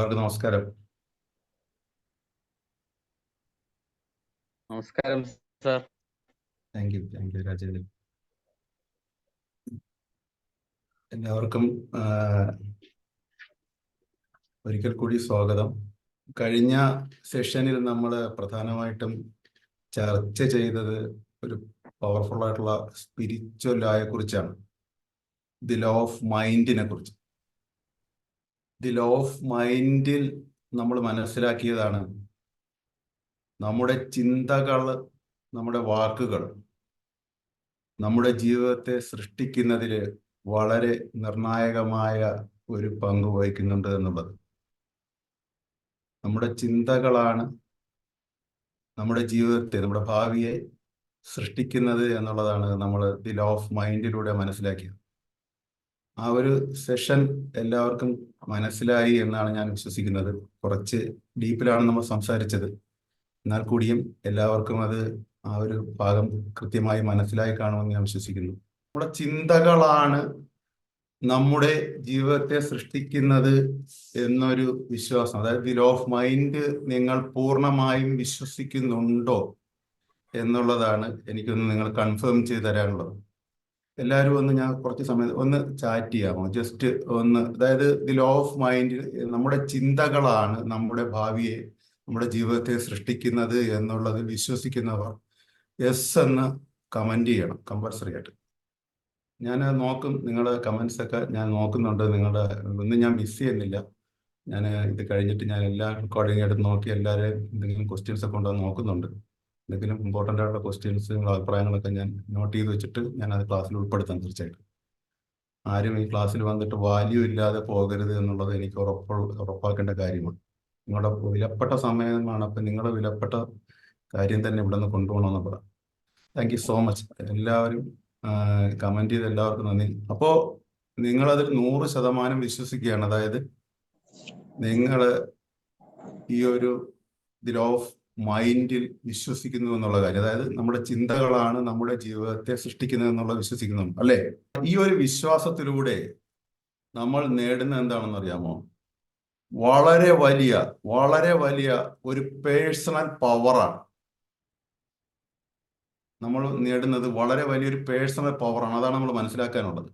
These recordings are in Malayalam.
എല്ലാവർക്കും നമസ്കാരം. നമസ്കാരം സാർ. Thank you Rajendran. എല്ലാവർക്കും ഒരിക്കൽ കൂടി സ്വാഗതം. കഴിഞ്ഞ സെഷനിൽ നമ്മൾ പ്രധാനമായിട്ടും ചർച്ച ചെയ്തത് ഒരു പവർഫുൾ ആയിട്ടുള്ള സ്പിരിച്വൽ ലായെ കുറിച്ചാണ്, ദി ലോ ഓഫ് മൈൻഡിനെ കുറിച്ച്. ദി ലോ ഓഫ് മൈൻഡിൽ നമ്മൾ മനസ്സിലാക്കിയതാണ് നമ്മുടെ ചിന്തകൾ, നമ്മുടെ വാക്കുകൾ നമ്മുടെ ജീവിതത്തെ സൃഷ്ടിക്കുന്നതിൽ വളരെ നിർണായകമായ ഒരു പങ്ക് വഹിക്കുന്നുണ്ട് എന്നുള്ളത്. നമ്മുടെ ചിന്തകളാണ് നമ്മുടെ ജീവിതത്തെ, നമ്മുടെ ഭാവിയെ സൃഷ്ടിക്കുന്നത് എന്നുള്ളതാണ് നമ്മൾ ദി ലോ ഓഫ് മൈൻഡിലൂടെ മനസ്സിലാക്കിയത്. ആ ഒരു സെഷൻ എല്ലാവർക്കും മനസ്സിലായി എന്നാണ് ഞാൻ വിശ്വസിക്കുന്നത്. കുറച്ച് ഡീപ്പിലാണ് നമ്മൾ സംസാരിച്ചത്, എന്നാൽ കൂടിയും എല്ലാവർക്കും അത് ആ ഒരു ഭാഗം കൃത്യമായി മനസ്സിലായി കാണുമെന്ന് ഞാൻ വിശ്വസിക്കുന്നു. നമ്മുടെ ചിന്തകളാണ് നമ്മുടെ ജീവിതത്തെ സൃഷ്ടിക്കുന്നത് എന്നൊരു വിശ്വാസം, അതായത് ദി ലോ ഓഫ് മൈൻഡ് നിങ്ങൾ പൂർണ്ണമായും വിശ്വസിക്കുന്നുണ്ടോ എന്നുള്ളതാണ് എനിക്കൊന്ന് നിങ്ങൾ കൺഫേം ചെയ്ത് തരാനുള്ളത്. എല്ലാവരും ഒന്ന്, ഞാൻ കുറച്ച് സമയം ഒന്ന് ചാറ്റ് ചെയ്യാമോ, ജസ്റ്റ് ഒന്ന്. അതായത് ദി ലോ ഓഫ് മൈൻഡ്, നമ്മുടെ ചിന്തകളാണ് നമ്മുടെ ഭാവിയെ, നമ്മുടെ ജീവിതത്തെ സൃഷ്ടിക്കുന്നത് എന്നുള്ളത് വിശ്വസിക്കുന്നവർ യെസ് എന്ന് കമന്റ് ചെയ്യണം കമ്പൽസറി ആയിട്ട്. ഞാൻ നോക്കും, നിങ്ങളുടെ കമന്റ്സ് ഒക്കെ ഞാൻ നോക്കുന്നുണ്ട്. നിങ്ങളുടെ ഒന്നും ഞാൻ മിസ് ചെയ്യുന്നില്ല. ഞാൻ ഇത് കഴിഞ്ഞിട്ട് ഞാൻ എല്ലാ റെക്കോർഡിങ് എടുത്ത് നോക്കി എല്ലാവരെയും എന്തെങ്കിലും ക്വസ്റ്റ്യൻസ് ഒക്കെ ഉണ്ടോ നോക്കുന്നുണ്ട്. എന്തെങ്കിലും ഇമ്പോർട്ടൻ്റ് ആയിട്ടുള്ള ക്വസ്റ്റ്യൻസ്, നിങ്ങളുടെ അഭിപ്രായങ്ങളൊക്കെ ഞാൻ നോട്ട് ചെയ്ത് വെച്ചിട്ട് ഞാൻ അത് ക്ലാസ്സിൽ ഉൾപ്പെടുത്താം തീർച്ചയായിട്ടും. ആരും ഈ ക്ലാസ്സിൽ വന്നിട്ട് വാല്യൂ ഇല്ലാതെ പോകരുത് എന്നുള്ളത് എനിക്ക് ഉറപ്പാക്കേണ്ട കാര്യമാണ്. നിങ്ങളുടെ വിലപ്പെട്ട സമയമാണ്, അപ്പം നിങ്ങളുടെ വിലപ്പെട്ട കാര്യം തന്നെ ഇവിടെ നിന്ന് കൊണ്ടുപോകണമെന്നുള്ളതാണ്. Thank you so much. എല്ലാവരും കമന്റ് ചെയ്ത് എല്ലാവർക്കും നന്ദി. അപ്പോൾ നിങ്ങളതിൽ 100% വിശ്വസിക്കുകയാണ്, അതായത് നിങ്ങൾ ഈ ഒരു ദി ലോ ഓഫ് മൈൻഡിൽ വിശ്വസിക്കുന്നു എന്നുള്ള കാര്യം, അതായത് നമ്മുടെ ചിന്തകളാണ് നമ്മുടെ ജീവിതത്തെ സൃഷ്ടിക്കുന്നത് എന്നുള്ള വിശ്വസിക്കുന്നു അല്ലേ? ഈ ഒരു വിശ്വാസത്തിലൂടെ നമ്മൾ നേടുന്ന എന്താണെന്ന് അറിയാമോ? വളരെ വലിയ ഒരു പേഴ്സണൽ പവറാണ് നമ്മൾ നേടുന്നത്. വളരെ വലിയൊരു പേഴ്സണൽ പവറാണ്. അതാണ് നമ്മൾ മനസ്സിലാക്കാനുള്ളത്.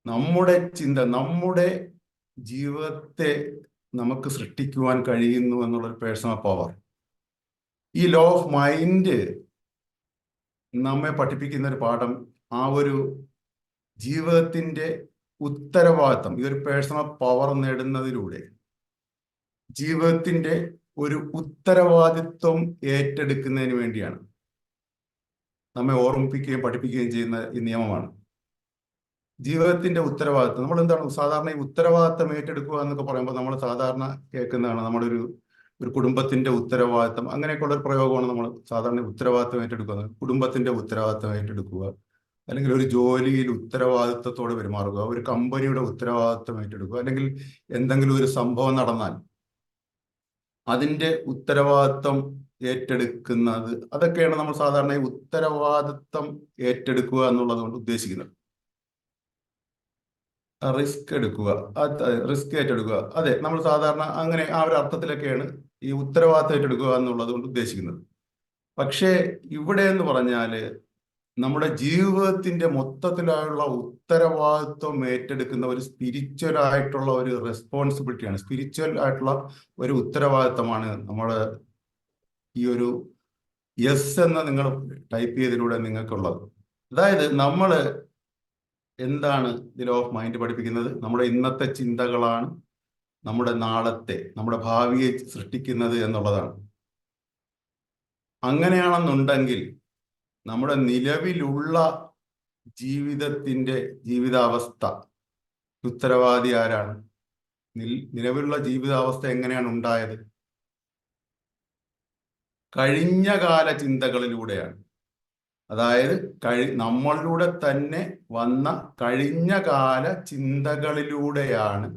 നമ്മുടെ ചിന്ത നമ്മുടെ ജീവിതത്തെ നമുക്ക് സൃഷ്ടിക്കുവാൻ കഴിയുന്നു എന്നുള്ളൊരു പേഴ്സണൽ പവർ. ഈ ലോ ഓഫ് മൈൻഡ് നമ്മെ പഠിപ്പിക്കുന്ന ഒരു പാഠം, ആ ഒരു ജീവിതത്തിന്റെ ഉത്തരവാദിത്തം, ഈ ഒരു പേഴ്സണൽ പവർ നേടുന്നതിലൂടെ ജീവിതത്തിന്റെ ഒരു ഉത്തരവാദിത്വം ഏറ്റെടുക്കുന്നതിന് വേണ്ടിയാണ് നമ്മെ ഓർമ്മിപ്പിക്കുകയും പഠിപ്പിക്കുകയും ചെയ്യുന്ന ഈ നിയമമാണ് ജീവിതത്തിന്റെ ഉത്തരവാദിത്വം. നമ്മൾ എന്താണ് സാധാരണ ഈ ഉത്തരവാദിത്വം ഏറ്റെടുക്കുക എന്നൊക്കെ പറയുമ്പോൾ നമ്മൾ സാധാരണ കേൾക്കുന്നതാണ്, നമ്മുടെ ഒരു കുടുംബത്തിന്റെ ഉത്തരവാദിത്വം, അങ്ങനെയൊക്കെയുള്ള ഒരു പ്രയോഗമാണ് നമ്മൾ സാധാരണ ഉത്തരവാദിത്വം ഏറ്റെടുക്കുന്നത്. കുടുംബത്തിന്റെ ഉത്തരവാദിത്വം ഏറ്റെടുക്കുക, അല്ലെങ്കിൽ ഒരു ജോലിയിൽ ഉത്തരവാദിത്വത്തോടെ പെരുമാറുക, ഒരു കമ്പനിയുടെ ഉത്തരവാദിത്വം ഏറ്റെടുക്കുക, അല്ലെങ്കിൽ എന്തെങ്കിലും ഒരു സംഭവം നടന്നാൽ അതിന്റെ ഉത്തരവാദിത്വം ഏറ്റെടുക്കുന്നത്. അതൊക്കെയാണ് നമ്മൾ സാധാരണ ഈ ഉത്തരവാദിത്വം ഏറ്റെടുക്കുക എന്നുള്ളത് കൊണ്ട് ഉദ്ദേശിക്കുന്നത്. റിസ്ക് എടുക്കുക, റിസ്ക് ഏറ്റെടുക്കുക, അതെ, നമ്മൾ സാധാരണ അങ്ങനെ ആ ഒരു അർത്ഥത്തിലൊക്കെയാണ് ഈ ഉത്തരവാദിത്വം ഏറ്റെടുക്കുക എന്നുള്ളത് കൊണ്ട് ഉദ്ദേശിക്കുന്നത്. പക്ഷേ ഇവിടെ എന്ന് പറഞ്ഞാല് നമ്മുടെ ജീവിതത്തിന്റെ മൊത്തത്തിലുള്ള ഉത്തരവാദിത്വം ഏറ്റെടുക്കുന്ന ഒരു സ്പിരിച്വൽ ആയിട്ടുള്ള ഒരു റെസ്പോൺസിബിലിറ്റിയാണ്, സ്പിരിച്വൽ ആയിട്ടുള്ള ഒരു ഉത്തരവാദിത്വമാണ് നമ്മൾ ഈ ഒരു യെസ് എന്ന് നിങ്ങൾ ടൈപ്പ് ചെയ്തതിലൂടെ നിങ്ങൾക്കുള്ളത്. അതായത് നമ്മൾ എന്താണ് ദി ലോ ഓഫ് മൈൻഡ് പഠിപ്പിക്കുന്നത്? നമ്മുടെ ഇന്നത്തെ ചിന്തകളാണ് നമ്മുടെ നാളത്തെ, നമ്മുടെ ഭാവിയെ സൃഷ്ടിക്കുന്നത് എന്നുള്ളതാണ്. അങ്ങനെയാണെന്നുണ്ടെങ്കിൽ നമ്മുടെ നിലവിലുള്ള ജീവിതാവസ്ഥ ഉത്തരവാദി ആരാണ്? നിലവിലുള്ള ജീവിതാവസ്ഥ എങ്ങനെയാണ് ഉണ്ടായത്? കഴിഞ്ഞ കാല ചിന്തകളിലൂടെയാണ്. അതായത് നമ്മളിലൂടെ തന്നെ വന്ന കഴിഞ്ഞ കാല ചിന്തകളിലൂടെയാണ്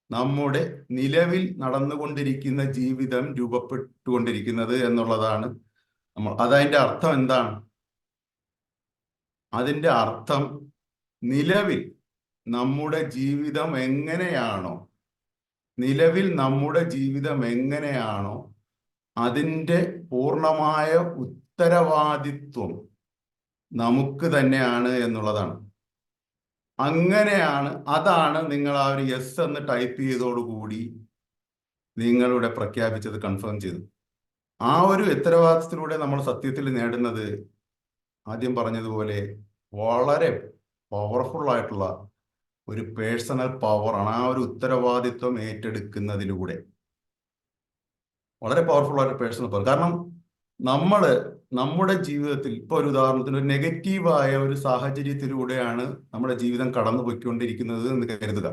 നമ്മുടെ നിലവിൽ നടന്നുകൊണ്ടിരിക്കുന്ന ജീവിതം രൂപപ്പെട്ടുകൊണ്ടിരിക്കുന്നത് എന്നുള്ളതാണ് അതതിൻ്റെ അർത്ഥം എന്താണ്? അതിൻ്റെ അർത്ഥം നിലവിൽ നമ്മുടെ ജീവിതം എങ്ങനെയാണോ, നിലവിൽ നമ്മുടെ ജീവിതം എങ്ങനെയാണോ അതിൻ്റെ പൂർണ്ണമായ ഉത്തരവാദിത്വം നമുക്ക് തന്നെയാണ് എന്നുള്ളതാണ്. അങ്ങനെയാണ്, അതാണ് നിങ്ങൾ ആ ഒരു യെസ് എന്ന് ടൈപ്പ് ചെയ്തോടുകൂടി നിങ്ങളിവിടെ പ്രഖ്യാപിച്ചത്, കൺഫേം ചെയ്തു. ആ ഒരു ഉത്തരവാദിത്തത്തിലൂടെ നമ്മൾ സത്യത്തിൽ നേടുന്നത് ആദ്യം പറഞ്ഞതുപോലെ വളരെ പവർഫുൾ ആയിട്ടുള്ള ഒരു പേഴ്സണൽ പവറാണ്. ആ ഒരു ഉത്തരവാദിത്വം ഏറ്റെടുക്കുന്നതിലൂടെ വളരെ പവർഫുൾ ആയിട്ട് പേഴ്സണൽ പവർ. കാരണം നമ്മൾ നമ്മുടെ ജീവിതത്തിൽ ഇപ്പോൾ ഒരു ഉദാഹരണത്തിന് ഒരു നെഗറ്റീവായ ഒരു സാഹചര്യത്തിലൂടെയാണ് നമ്മുടെ ജീവിതം കടന്നു പോയിക്കൊണ്ടിരിക്കുന്നത് എന്ന് കരുതുക.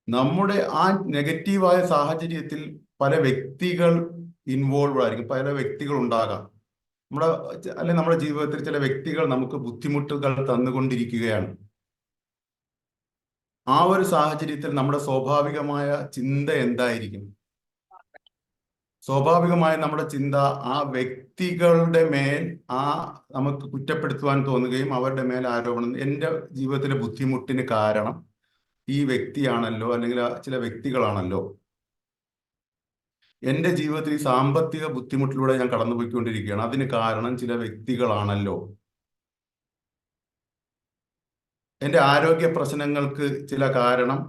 നമ്മുടെ ആ നെഗറ്റീവായ സാഹചര്യത്തിൽ പല വ്യക്തികൾ ഇൻവോൾവ് ആയിരിക്കും, പല വ്യക്തികൾ ഉണ്ടാകാം. അല്ലെങ്കിൽ നമ്മുടെ ജീവിതത്തിൽ ചില വ്യക്തികൾ നമുക്ക് ബുദ്ധിമുട്ടുകൾ തന്നുകൊണ്ടിരിക്കുകയാണ്. ആ ഒരു സാഹചര്യത്തിൽ നമ്മുടെ സ്വാഭാവികമായ ചിന്ത എന്തായിരിക്കും? സ്വാഭാവികമായ നമ്മുടെ ചിന്ത ആ വ്യക്തികളുടെ മേൽ നമുക്ക് കുറ്റപ്പെടുത്തുവാൻ തോന്നുകയും അവരുടെ മേൽ ആരോപണം, എൻ്റെ ജീവിതത്തിലെ ബുദ്ധിമുട്ടിന് കാരണം ഈ വ്യക്തിയാണല്ലോ, അല്ലെങ്കിൽ ചില വ്യക്തികളാണല്ലോ, എൻ്റെ ജീവിതത്തിൽ ഈ സാമ്പത്തിക ബുദ്ധിമുട്ടിലൂടെ ഞാൻ കടന്നുപോയിക്കൊണ്ടിരിക്കുകയാണ്, അതിന് കാരണം ചില വ്യക്തികളാണല്ലോ, എൻ്റെ ആരോഗ്യ പ്രശ്നങ്ങൾക്ക് ചില കാരണം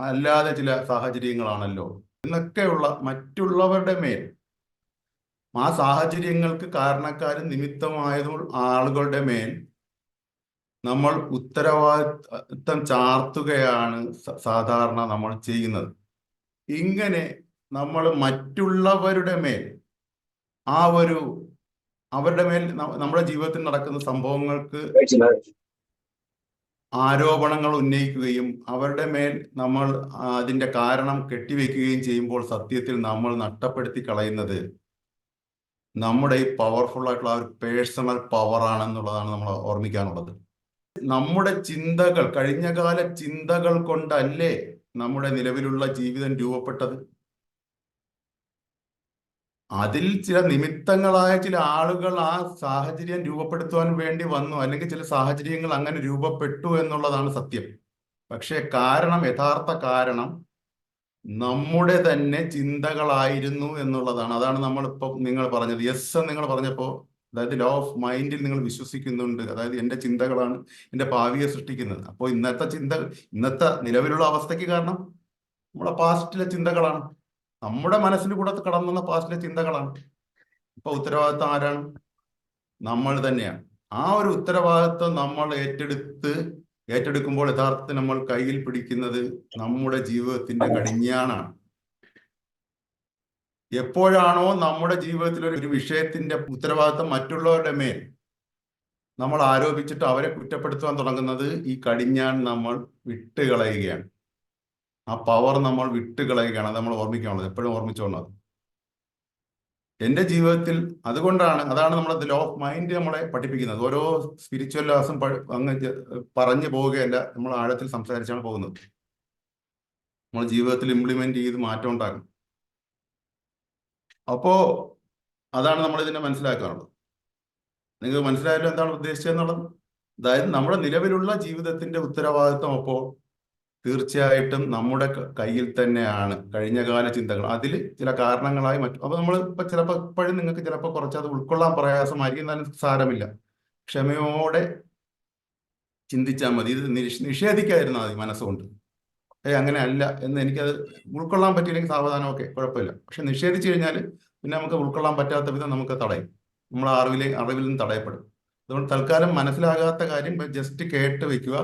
അല്ലാതെ ചില സാഹചര്യങ്ങളാണല്ലോ എന്നൊക്കെയുള്ള മറ്റുള്ളവരുടെ മേൽ, ആ സാഹചര്യങ്ങൾക്ക് കാരണക്കാരും നിമിത്തമായതും ആളുകളുടെ മേൽ നമ്മൾ ഉത്തരവാദിത്തം ചാർത്തുകയാണ് സാധാരണ നമ്മൾ ചെയ്യുന്നത്. ഇങ്ങനെ നമ്മൾ മറ്റുള്ളവരുടെ മേൽ അവരുടെ മേൽ നമ്മുടെ ജീവിതത്തിൽ നടക്കുന്ന സംഭവങ്ങൾക്ക് ആരോപണങ്ങൾ ഉന്നയിക്കുകയും അവരുടെ മേൽ നമ്മൾ അതിന്റെ കാരണം കെട്ടിവെക്കുകയും ചെയ്യുമ്പോൾ സത്യത്തിൽ നമ്മൾ നഷ്ടപ്പെടുത്തി കളയുന്നത് നമ്മുടെ ഈ പവർഫുൾ ആയിട്ടുള്ള ആ ഒരു പേഴ്സണൽ പവർ ആണെന്നുള്ളതാണ് നമ്മൾ ഓർമ്മിക്കാനുള്ളത്. നമ്മുടെ ചിന്തകൾ, കഴിഞ്ഞകാല ചിന്തകൾ കൊണ്ടല്ലേ നമ്മുടെ നിലവിലുള്ള ജീവിതം രൂപപ്പെട്ടത്. അതിൽ ചില നിമിത്തങ്ങളായ ചില ആളുകൾ ആ സാഹചര്യം രൂപപ്പെടുത്തുവാൻ വേണ്ടി വന്നു, അല്ലെങ്കിൽ ചില സാഹചര്യങ്ങൾ അങ്ങനെ രൂപപ്പെട്ടു എന്നുള്ളതാണ് സത്യം. പക്ഷെ യഥാർത്ഥ കാരണം നമ്മുടെ തന്നെ ചിന്തകളായിരുന്നു എന്നുള്ളതാണ്. അതാണ് നമ്മളിപ്പോൾ നിങ്ങൾ പറഞ്ഞത്, യെസ് എന്ന് നിങ്ങൾ പറഞ്ഞപ്പോൾ, അതായത് ലോ ഓഫ് മൈൻഡിൽ നിങ്ങൾ വിശ്വസിക്കുന്നുണ്ട്. അതായത് എൻ്റെ ചിന്തകളാണ് എൻ്റെ ഭാവിയെ സൃഷ്ടിക്കുന്നത്. അപ്പോൾ ഇന്നത്തെ നിലവിലുള്ള അവസ്ഥയ്ക്ക് കാരണം നമ്മുടെ പാസ്റ്റിലെ ചിന്തകളാണ്, നമ്മുടെ മനസ്സിൽ കൂടെ കടന്നുവന്ന പാസ്റ്റിലെ ചിന്തകളാണ്. ഇപ്പൊ ഉത്തരവാദിത്വം ആരാണ്? നമ്മൾ തന്നെയാണ്. ആ ഒരു ഉത്തരവാദിത്വം നമ്മൾ ഏറ്റെടുക്കുമ്പോൾ യഥാർത്ഥത്തിൽ നമ്മൾ കയ്യിൽ പിടിക്കുന്നത് നമ്മുടെ ജീവിതത്തിന്റെ കടിഞ്ഞാണാണ്. എപ്പോഴാണോ നമ്മുടെ ജീവിതത്തിൽ ഒരു വിഷയത്തിന്റെ ഉത്തരവാദിത്വം മറ്റുള്ളവരുടെ മേൽ നമ്മൾ ആരോപിച്ചിട്ട് അവരെ കുറ്റപ്പെടുത്താൻ തുടങ്ങുന്നത്, ഈ കടിഞ്ഞാൺ നമ്മൾ വിട്ടുകളയുകയാണ്. ആ പവർ നമ്മൾ വിട്ടുകളയുകയാണ്. അത് നമ്മൾ ഓർമ്മിക്കാനുള്ളത്, എപ്പോഴും ഓർമ്മിച്ചോളാം. എൻ്റെ ജീവിതത്തിൽ അതാണ് നമ്മൾ ലോ ഓഫ് മൈൻഡ് നമ്മളെ പഠിപ്പിക്കുന്നത്. ഓരോ സ്പിരിച്വൽ ലാസും അങ്ങ് പറഞ്ഞു പോവുകയല്ല, നമ്മൾ ആഴത്തിൽ സംസാരിച്ചാണ് പോകുന്നത്. നമ്മൾ ജീവിതത്തിൽ ഇംപ്ലിമെന്റ് ചെയ്ത് മാറ്റം ഉണ്ടാകും. അപ്പോ അതാണ് നമ്മൾ ഇതിനെ മനസ്സിലാക്കാനുള്ളത്. നിങ്ങൾക്ക് മനസ്സിലായല്ലോ എന്താണ് ഉദ്ദേശിച്ചതെന്നുള്ളത്. അതായത് നമ്മുടെ നിലവിലുള്ള ജീവിതത്തിന്റെ ഉത്തരവാദിത്വം അപ്പോൾ തീർച്ചയായിട്ടും നമ്മുടെ കയ്യിൽ തന്നെയാണ്. കഴിഞ്ഞകാല ചിന്തകൾ അതിൽ ചില കാരണങ്ങളായി അപ്പൊ നമ്മൾ ഇപ്പൊ ചിലപ്പോൾ ഇപ്പോഴും നിങ്ങൾക്ക് ചിലപ്പോൾ കുറച്ചത് ഉൾക്കൊള്ളാൻ പ്രയാസമായിരിക്കും, എന്നാലും സാരമില്ല, ക്ഷമയോടെ ചിന്തിച്ചാൽ മതി. ഇത് നിഷേധിക്കാതിരുന്നാൽ മതി മനസ്സുകൊണ്ട്. അങ്ങനെ അല്ല എന്ന് എനിക്കത് ഉൾക്കൊള്ളാൻ പറ്റിയില്ലെങ്കിൽ സാവധാനം കുഴപ്പമില്ല. പക്ഷെ നിഷേധിച്ചു കഴിഞ്ഞാൽ പിന്നെ നമുക്ക് ഉൾക്കൊള്ളാൻ പറ്റാത്ത വിധം നമുക്ക് തടയും, നമ്മൾ അറിവിൽ നിന്ന് തടയപ്പെടും. അതുകൊണ്ട് തൽക്കാലം മനസ്സിലാകാത്ത കാര്യം ജസ്റ്റ് കേട്ട് വെക്കുക.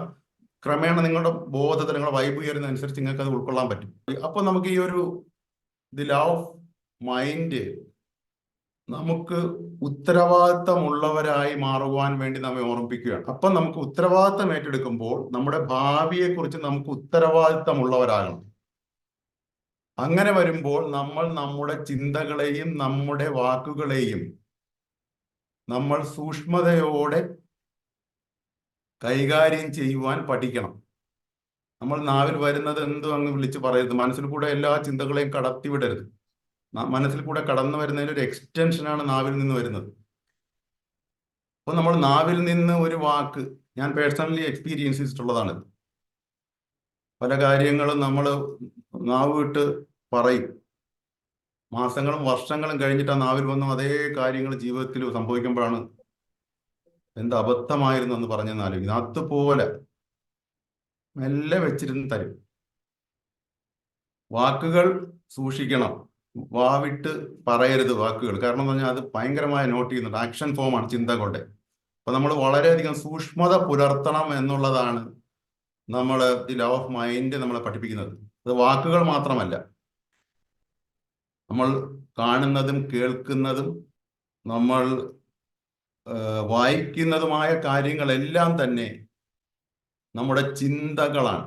ക്രമേണ നിങ്ങളുടെ ബോധത്തിൽ, നിങ്ങളുടെ വൈബ് ഉയരുന്നതനുസരിച്ച് നിങ്ങൾക്ക് അത് ഉൾക്കൊള്ളാൻ പറ്റും. അപ്പൊ നമുക്ക് ഈ ഒരു ലോ ഓഫ് മൈൻഡ് നമുക്ക് ഉത്തരവാദിത്തമുള്ളവരായി മാറുവാൻ വേണ്ടി നമ്മെ ഓർമ്മിപ്പിക്കുകയാണ്. അപ്പൊ നമുക്ക് ഉത്തരവാദിത്തം ഏറ്റെടുക്കുമ്പോൾ നമ്മുടെ ഭാവിയെ കുറിച്ച് നമുക്ക് ഉത്തരവാദിത്തമുള്ളവരാകണം. അങ്ങനെ വരുമ്പോൾ നമ്മൾ നമ്മുടെ ചിന്തകളെയും നമ്മുടെ വാക്കുകളെയും നമ്മൾ സൂക്ഷ്മതയോടെ കൈകാര്യം ചെയ്യുവാൻ പഠിക്കണം. നമ്മൾ നാവിൽ വരുന്നത് എന്തും അങ്ങ് വിളിച്ച് പറയരുത്. മനസ്സിൽ കൂടെ എല്ലാ ചിന്തകളെയും കടത്തിവിടരുത്. മനസ്സിൽ കൂടെ കടന്നു വരുന്നതിന് ഒരു എക്സ്റ്റൻഷനാണ് നാവിൽ നിന്ന് വരുന്നത്. അപ്പൊ നമ്മൾ നാവിൽ നിന്ന് ഒരു വാക്ക്, ഞാൻ പേഴ്സണലി എക്സ്പീരിയൻസ് ചെയ്തിട്ടുള്ളതാണ്. പല കാര്യങ്ങളും നമ്മൾ നാവ് വിട്ട് പറയും. മാസങ്ങളും വർഷങ്ങളും കഴിഞ്ഞിട്ട് ആ നാവിൽ വന്ന അതേ കാര്യങ്ങൾ ജീവിതത്തിൽ സംഭവിക്കുമ്പോഴാണ് എന്ത് അബദ്ധമായിരുന്നു എന്ന് പറഞ്ഞെന്ന് ആലോചിക്കുന്നത്. അതുപോലെ മെല്ലെ വെച്ചിരുന്ന് തരും. വാക്കുകൾ സൂക്ഷിക്കണം, വാവിട്ട് പറയരുത് വാക്കുകൾ. കാരണം എന്ന് പറഞ്ഞാൽ അത് ഭയങ്കരമായി നോട്ട് ചെയ്യുന്നുണ്ട്. ആക്ഷൻ ഫോമാണ് ചിന്തകളുടെ. അപ്പൊ നമ്മൾ വളരെയധികം സൂക്ഷ്മത പുലർത്തണം എന്നുള്ളതാണ് നമ്മൾ ദി ലോ ഓഫ് മൈൻഡ് നമ്മളെ പഠിപ്പിക്കുന്നത്. അത് വാക്കുകൾ മാത്രമല്ല, നമ്മൾ കാണുന്നതും കേൾക്കുന്നതും നമ്മൾ വായിക്കുന്നതുമായ കാര്യങ്ങളെല്ലാം തന്നെ നമ്മുടെ ചിന്തകളാണ്.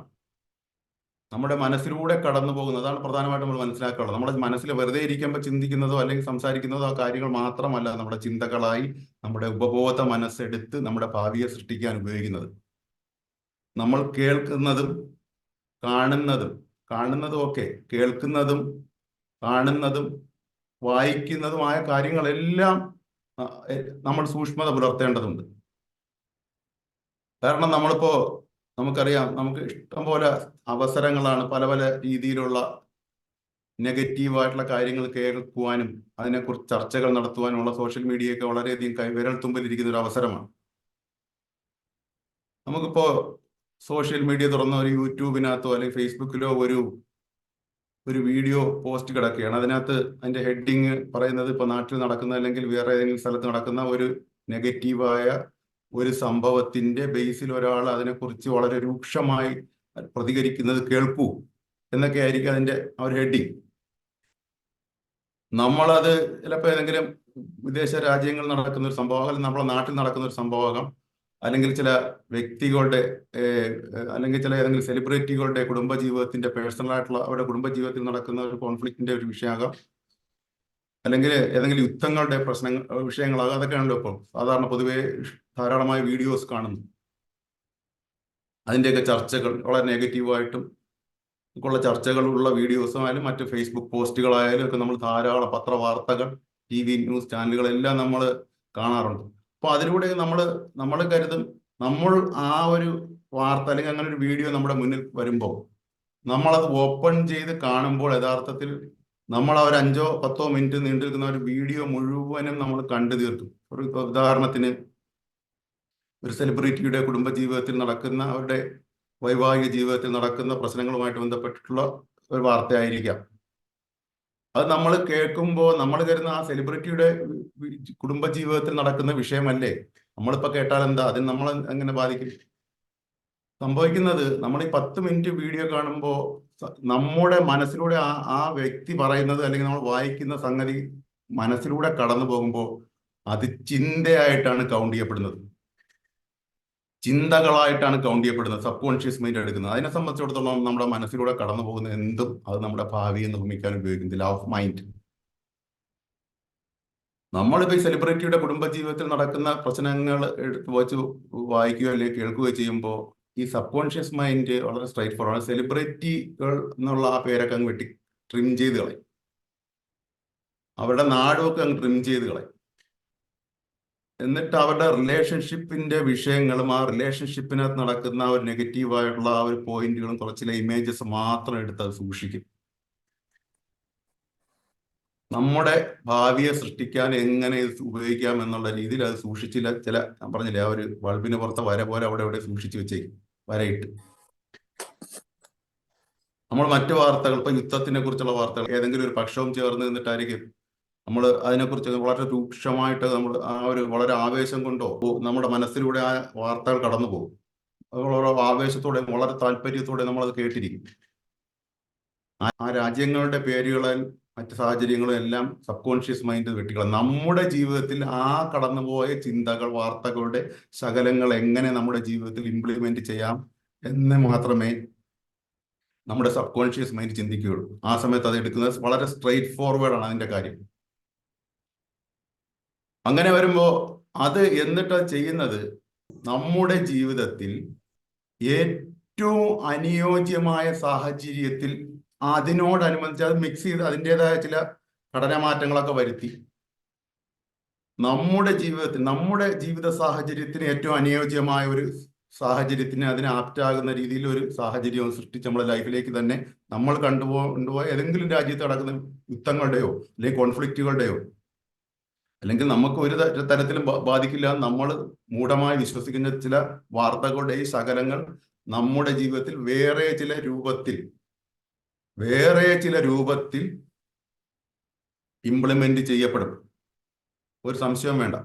നമ്മുടെ മനസ്സിലൂടെ കടന്നു പോകുന്നത്. അതാണ് പ്രധാനമായിട്ടും നമ്മൾ മനസ്സിലാക്കാനുള്ളത്. നമ്മുടെ മനസ്സിൽ വെറുതെ ഇരിക്കുമ്പോൾ ചിന്തിക്കുന്നതോ അല്ലെങ്കിൽ സംസാരിക്കുന്നതോ ആ കാര്യങ്ങൾ മാത്രമല്ല നമ്മുടെ ചിന്തകളായി നമ്മുടെ ഉപബോധ മനസ്സെടുത്ത് നമ്മുടെ ഭാവിയെ സൃഷ്ടിക്കാൻ ഉപയോഗിക്കുന്നത്. നമ്മൾ കേൾക്കുന്നതും കാണുന്നതും ഒക്കെ, കേൾക്കുന്നതും കാണുന്നതും വായിക്കുന്നതുമായ കാര്യങ്ങളെല്ലാം നമ്മൾ സൂക്ഷ്മത പുലർത്തേണ്ടതുണ്ട്. കാരണം നമുക്കറിയാം, നമുക്ക് ഇഷ്ടം പോലെ അവസരങ്ങളാണ് പല പല രീതിയിലുള്ള നെഗറ്റീവായിട്ടുള്ള കാര്യങ്ങൾ കേൾക്കുവാനും അതിനെക്കുറിച്ച് ചർച്ചകൾ നടത്തുവാനുമുള്ള സോഷ്യൽ മീഡിയയൊക്കെ വളരെയധികം വിരൽ തുമ്പിലിരിക്കുന്ന ഒരു അവസരമാണ്. നമുക്കിപ്പോ സോഷ്യൽ മീഡിയ തുറന്ന ഒരു യൂട്യൂബിനകത്തോ അല്ലെങ്കിൽ ഫേസ്ബുക്കിലോ ഒരു വീഡിയോ പോസ്റ്റ് കിടക്കുകയാണ്. അതിനകത്ത് അതിന്റെ ഹെഡിങ് പറയുന്നത് ഇപ്പോൾ നാട്ടിൽ നടക്കുന്ന അല്ലെങ്കിൽ വേറെ ഏതെങ്കിലും സ്ഥലത്ത് നടക്കുന്ന ഒരു നെഗറ്റീവായ ഒരു സംഭവത്തിന്റെ ബേസിൽ ഒരാൾ അതിനെക്കുറിച്ച് വളരെ രൂക്ഷമായി പ്രതികരിക്കുന്നത് കേൾക്കൂ എന്നൊക്കെ ആയിരിക്കും അതിന്റെ ഒരു ഹെഡിങ്. നമ്മളത് ചിലപ്പോൾ ഏതെങ്കിലും വിദേശ രാജ്യങ്ങളിൽ നടക്കുന്ന ഒരു സംഭവം, അല്ലെങ്കിൽ നമ്മുടെ നാട്ടിൽ നടക്കുന്ന ഒരു സംഭവം, അല്ലെങ്കിൽ ചില വ്യക്തികളുടെ അല്ലെങ്കിൽ ചില ഏതെങ്കിലും സെലിബ്രിറ്റികളുടെ കുടുംബജീവിതത്തിന്റെ പേഴ്സണലായിട്ടുള്ള അവരുടെ കുടുംബജീവിതത്തിൽ നടക്കുന്ന ഒരു കോൺഫ്ലിക്റ്റിന്റെ ഒരു വിഷയമാകാം, അല്ലെങ്കിൽ ഏതെങ്കിലും യുദ്ധങ്ങളുടെ വിഷയങ്ങളാകാം. അതൊക്കെയാണല്ലോ ഇപ്പോൾ സാധാരണ പൊതുവെ ധാരാളമായ വീഡിയോസ് കാണുന്നു. അതിൻ്റെയൊക്കെ ചർച്ചകൾ വളരെ നെഗറ്റീവായിട്ടും ഉള്ള ചർച്ചകളുള്ള വീഡിയോസും ആയാലും മറ്റ് ഫേസ്ബുക്ക് പോസ്റ്റുകളായാലും ഒക്കെ നമ്മൾ ധാരാളം പത്രവാർത്തകൾ, TV ന്യൂസ് ചാനലുകളെല്ലാം നമ്മൾ കാണാറുണ്ട്. അപ്പോൾ അതിലൂടെ നമ്മൾ കരുതും നമ്മൾ ആ ഒരു വാർത്ത അല്ലെങ്കിൽ അങ്ങനെ ഒരു വീഡിയോ നമ്മുടെ മുന്നിൽ വരുമ്പോൾ നമ്മളത് ഓപ്പൺ ചെയ്ത് കാണുമ്പോൾ യഥാർത്ഥത്തിൽ നമ്മൾ ആ ഒരു 5-10 മിനിറ്റ് നീണ്ടു നിൽക്കുന്ന ഒരു വീഡിയോ മുഴുവനും നമ്മൾ കണ്ടു തീർക്കും. ഒരു ഉദാഹരണത്തിന്, ഒരു സെലിബ്രിറ്റിയുടെ കുടുംബജീവിതത്തിൽ നടക്കുന്ന, അവരുടെ വൈവാഹിക ജീവിതത്തിൽ നടക്കുന്ന പ്രശ്നങ്ങളുമായിട്ട് ബന്ധപ്പെട്ടിട്ടുള്ള ഒരു വാർത്തയായിരിക്കാം. അത് നമ്മൾ കേൾക്കുമ്പോൾ നമ്മൾ കരുതുന്ന ആ സെലിബ്രിറ്റിയുടെ കുടുംബജീവിതത്തിൽ നടക്കുന്ന വിഷയമല്ലേ. നമ്മളിപ്പോൾ കേട്ടാൽ എന്താ, അതിന് നമ്മൾ എങ്ങനെ ബാധിക്കും? സംഭവിക്കുന്നത്, നമ്മൾ ഈ 10 മിനിറ്റ് വീഡിയോ കാണുമ്പോൾ നമ്മുടെ മനസ്സിലൂടെ ആ വ്യക്തി പറയുന്നത് അല്ലെങ്കിൽ നമ്മൾ വായിക്കുന്ന സംഗതി മനസ്സിലൂടെ കടന്നു പോകുമ്പോൾ അത് ചിന്തയായിട്ടാണ് കൗണ്ട് ചെയ്യപ്പെടുന്നത്, ചിന്തകളായിട്ടാണ് കൗണ്ട് ചെയ്യപ്പെടുന്നത്, സബ് കോൺഷ്യസ് മൈൻഡ് എടുക്കുന്നത്. അതിനെ സംബന്ധിച്ചിടത്തോളം നമ്മുടെ മനസ്സിലൂടെ കടന്നു പോകുന്ന എന്തും അത് നമ്മുടെ ഭാവിയെ നിർമ്മിക്കാൻ ഉപയോഗിക്കും ലോ ഓഫ് മൈൻഡ്. നമ്മളിപ്പോൾ ഈ സെലിബ്രിറ്റിയുടെ കുടുംബജീവിതത്തിൽ നടക്കുന്ന പ്രശ്നങ്ങൾ എടുത്ത് വെച്ച് വായിക്കുകയോ അല്ലെങ്കിൽ കേൾക്കുകയോ ചെയ്യുമ്പോൾ ഈ സബ് കോൺഷ്യസ് മൈൻഡ് വളരെ സ്ട്രൈറ്റ് ഫോർവേഡ്. സെലിബ്രിറ്റികൾ എന്നുള്ള ആ പേരൊക്കെ അങ്ങ് വെട്ടി ട്രിം ചെയ്ത് കളയും, അവരുടെ നാടുമൊക്കെ അങ്ങ് ട്രിം ചെയ്ത് കളയും. എന്നിട്ട് അവരുടെ റിലേഷൻഷിപ്പിന്റെ വിഷയങ്ങളും ആ റിലേഷൻഷിപ്പിനകത്ത് നടക്കുന്ന ഒരു നെഗറ്റീവായിട്ടുള്ള ആ ഒരു പോയിന്റുകളും കുറച്ചിലെ ഇമേജസ് മാത്രം എടുത്ത് അത് സൂക്ഷിക്കും. നമ്മുടെ ഭാവിയെ സൃഷ്ടിക്കാൻ എങ്ങനെ ഇത് ഉപയോഗിക്കാം എന്നുള്ള രീതിയിൽ അത് സൂക്ഷിച്ചില്ല. ഞാൻ പറഞ്ഞില്ലേ, ആ ഒരു ബൾബിന് പുറത്തെ വര പോലെ അവിടെ എവിടെ സൂക്ഷിച്ചു വെച്ചേക്കും, വരയിട്ട്. നമ്മൾ മറ്റു വാർത്തകൾ, ഇപ്പൊ യുദ്ധത്തിനെ കുറിച്ചുള്ള വാർത്തകൾ, ഏതെങ്കിലും ഒരു പക്ഷവും ചേർന്ന് നിന്നിട്ടായിരിക്കും നമ്മൾ അതിനെക്കുറിച്ച് വളരെ രൂക്ഷമായിട്ട് നമ്മൾ ആ ഒരു വളരെ ആവേശം കൊണ്ടോ നമ്മുടെ മനസ്സിലൂടെ ആ വാർത്തകൾ കടന്നു പോകും. വളരെ ആവേശത്തോടെ വളരെ താല്പര്യത്തോടെ നമ്മളത് കേട്ടിരിക്കും. ആ രാജ്യങ്ങളുടെ പേരുകളും മറ്റ് സാഹചര്യങ്ങളും എല്ലാം സബ് കോൺഷ്യസ് മൈൻഡ് വെട്ടിക്കളയും. നമ്മുടെ ജീവിതത്തിൽ ആ കടന്നുപോയ ചിന്തകൾ, വാർത്തകളുടെ ശകലങ്ങൾ എങ്ങനെ നമ്മുടെ ജീവിതത്തിൽ ഇംപ്ലിമെന്റ് ചെയ്യാം എന്ന് മാത്രമേ നമ്മുടെ സബ് കോൺഷ്യസ് മൈൻഡ് ചിന്തിക്കുകയുള്ളൂ. ആ സമയത്ത് അത് എടുക്കുന്നത് വളരെ സ്ട്രെയിറ്റ് ഫോർവേഡ് ആണ് അതിന്റെ കാര്യം. അങ്ങനെ വരുമ്പോൾ അത് എന്നിട്ട് ചെയ്യുന്നത് നമ്മുടെ ജീവിതത്തിൽ ഏറ്റവും അനുയോജ്യമായ സാഹചര്യത്തിൽ അതിനോടനുബന്ധിച്ച് അത് മിക്സ് ചെയ്ത് അതിൻ്റെതായ ചില ഘടനാമാറ്റങ്ങളൊക്കെ വരുത്തി നമ്മുടെ ജീവിതത്തിൽ, നമ്മുടെ ജീവിത സാഹചര്യത്തിന് ഏറ്റവും അനുയോജ്യമായ ഒരു സാഹചര്യത്തിന് അതിന് ആപ്റ്റാകുന്ന രീതിയിൽ ഒരു സാഹചര്യം സൃഷ്ടിച്ച് നമ്മുടെ ലൈഫിലേക്ക് തന്നെ നമ്മൾ കൊണ്ടുപോയ ഏതെങ്കിലും രാജ്യത്ത് നടക്കുന്ന യുദ്ധങ്ങളുടെയോ അല്ലെങ്കിൽ കോൺഫ്ലിക്റ്റുകളുടെയോ അല്ലെങ്കിൽ നമുക്ക് ഒരു തരത്തിലും ബാധിക്കില്ല നമ്മൾ മൂഢമായി വിശ്വസിക്കുന്ന ചില വാർത്തകളുടെ ഈ ശകലങ്ങൾ നമ്മുടെ ജീവിതത്തിൽ വേറെ ചില രൂപത്തിൽ ഇംപ്ലിമെന്റ് ചെയ്യപ്പെടും. ഒരു സംശയവും വേണ്ട.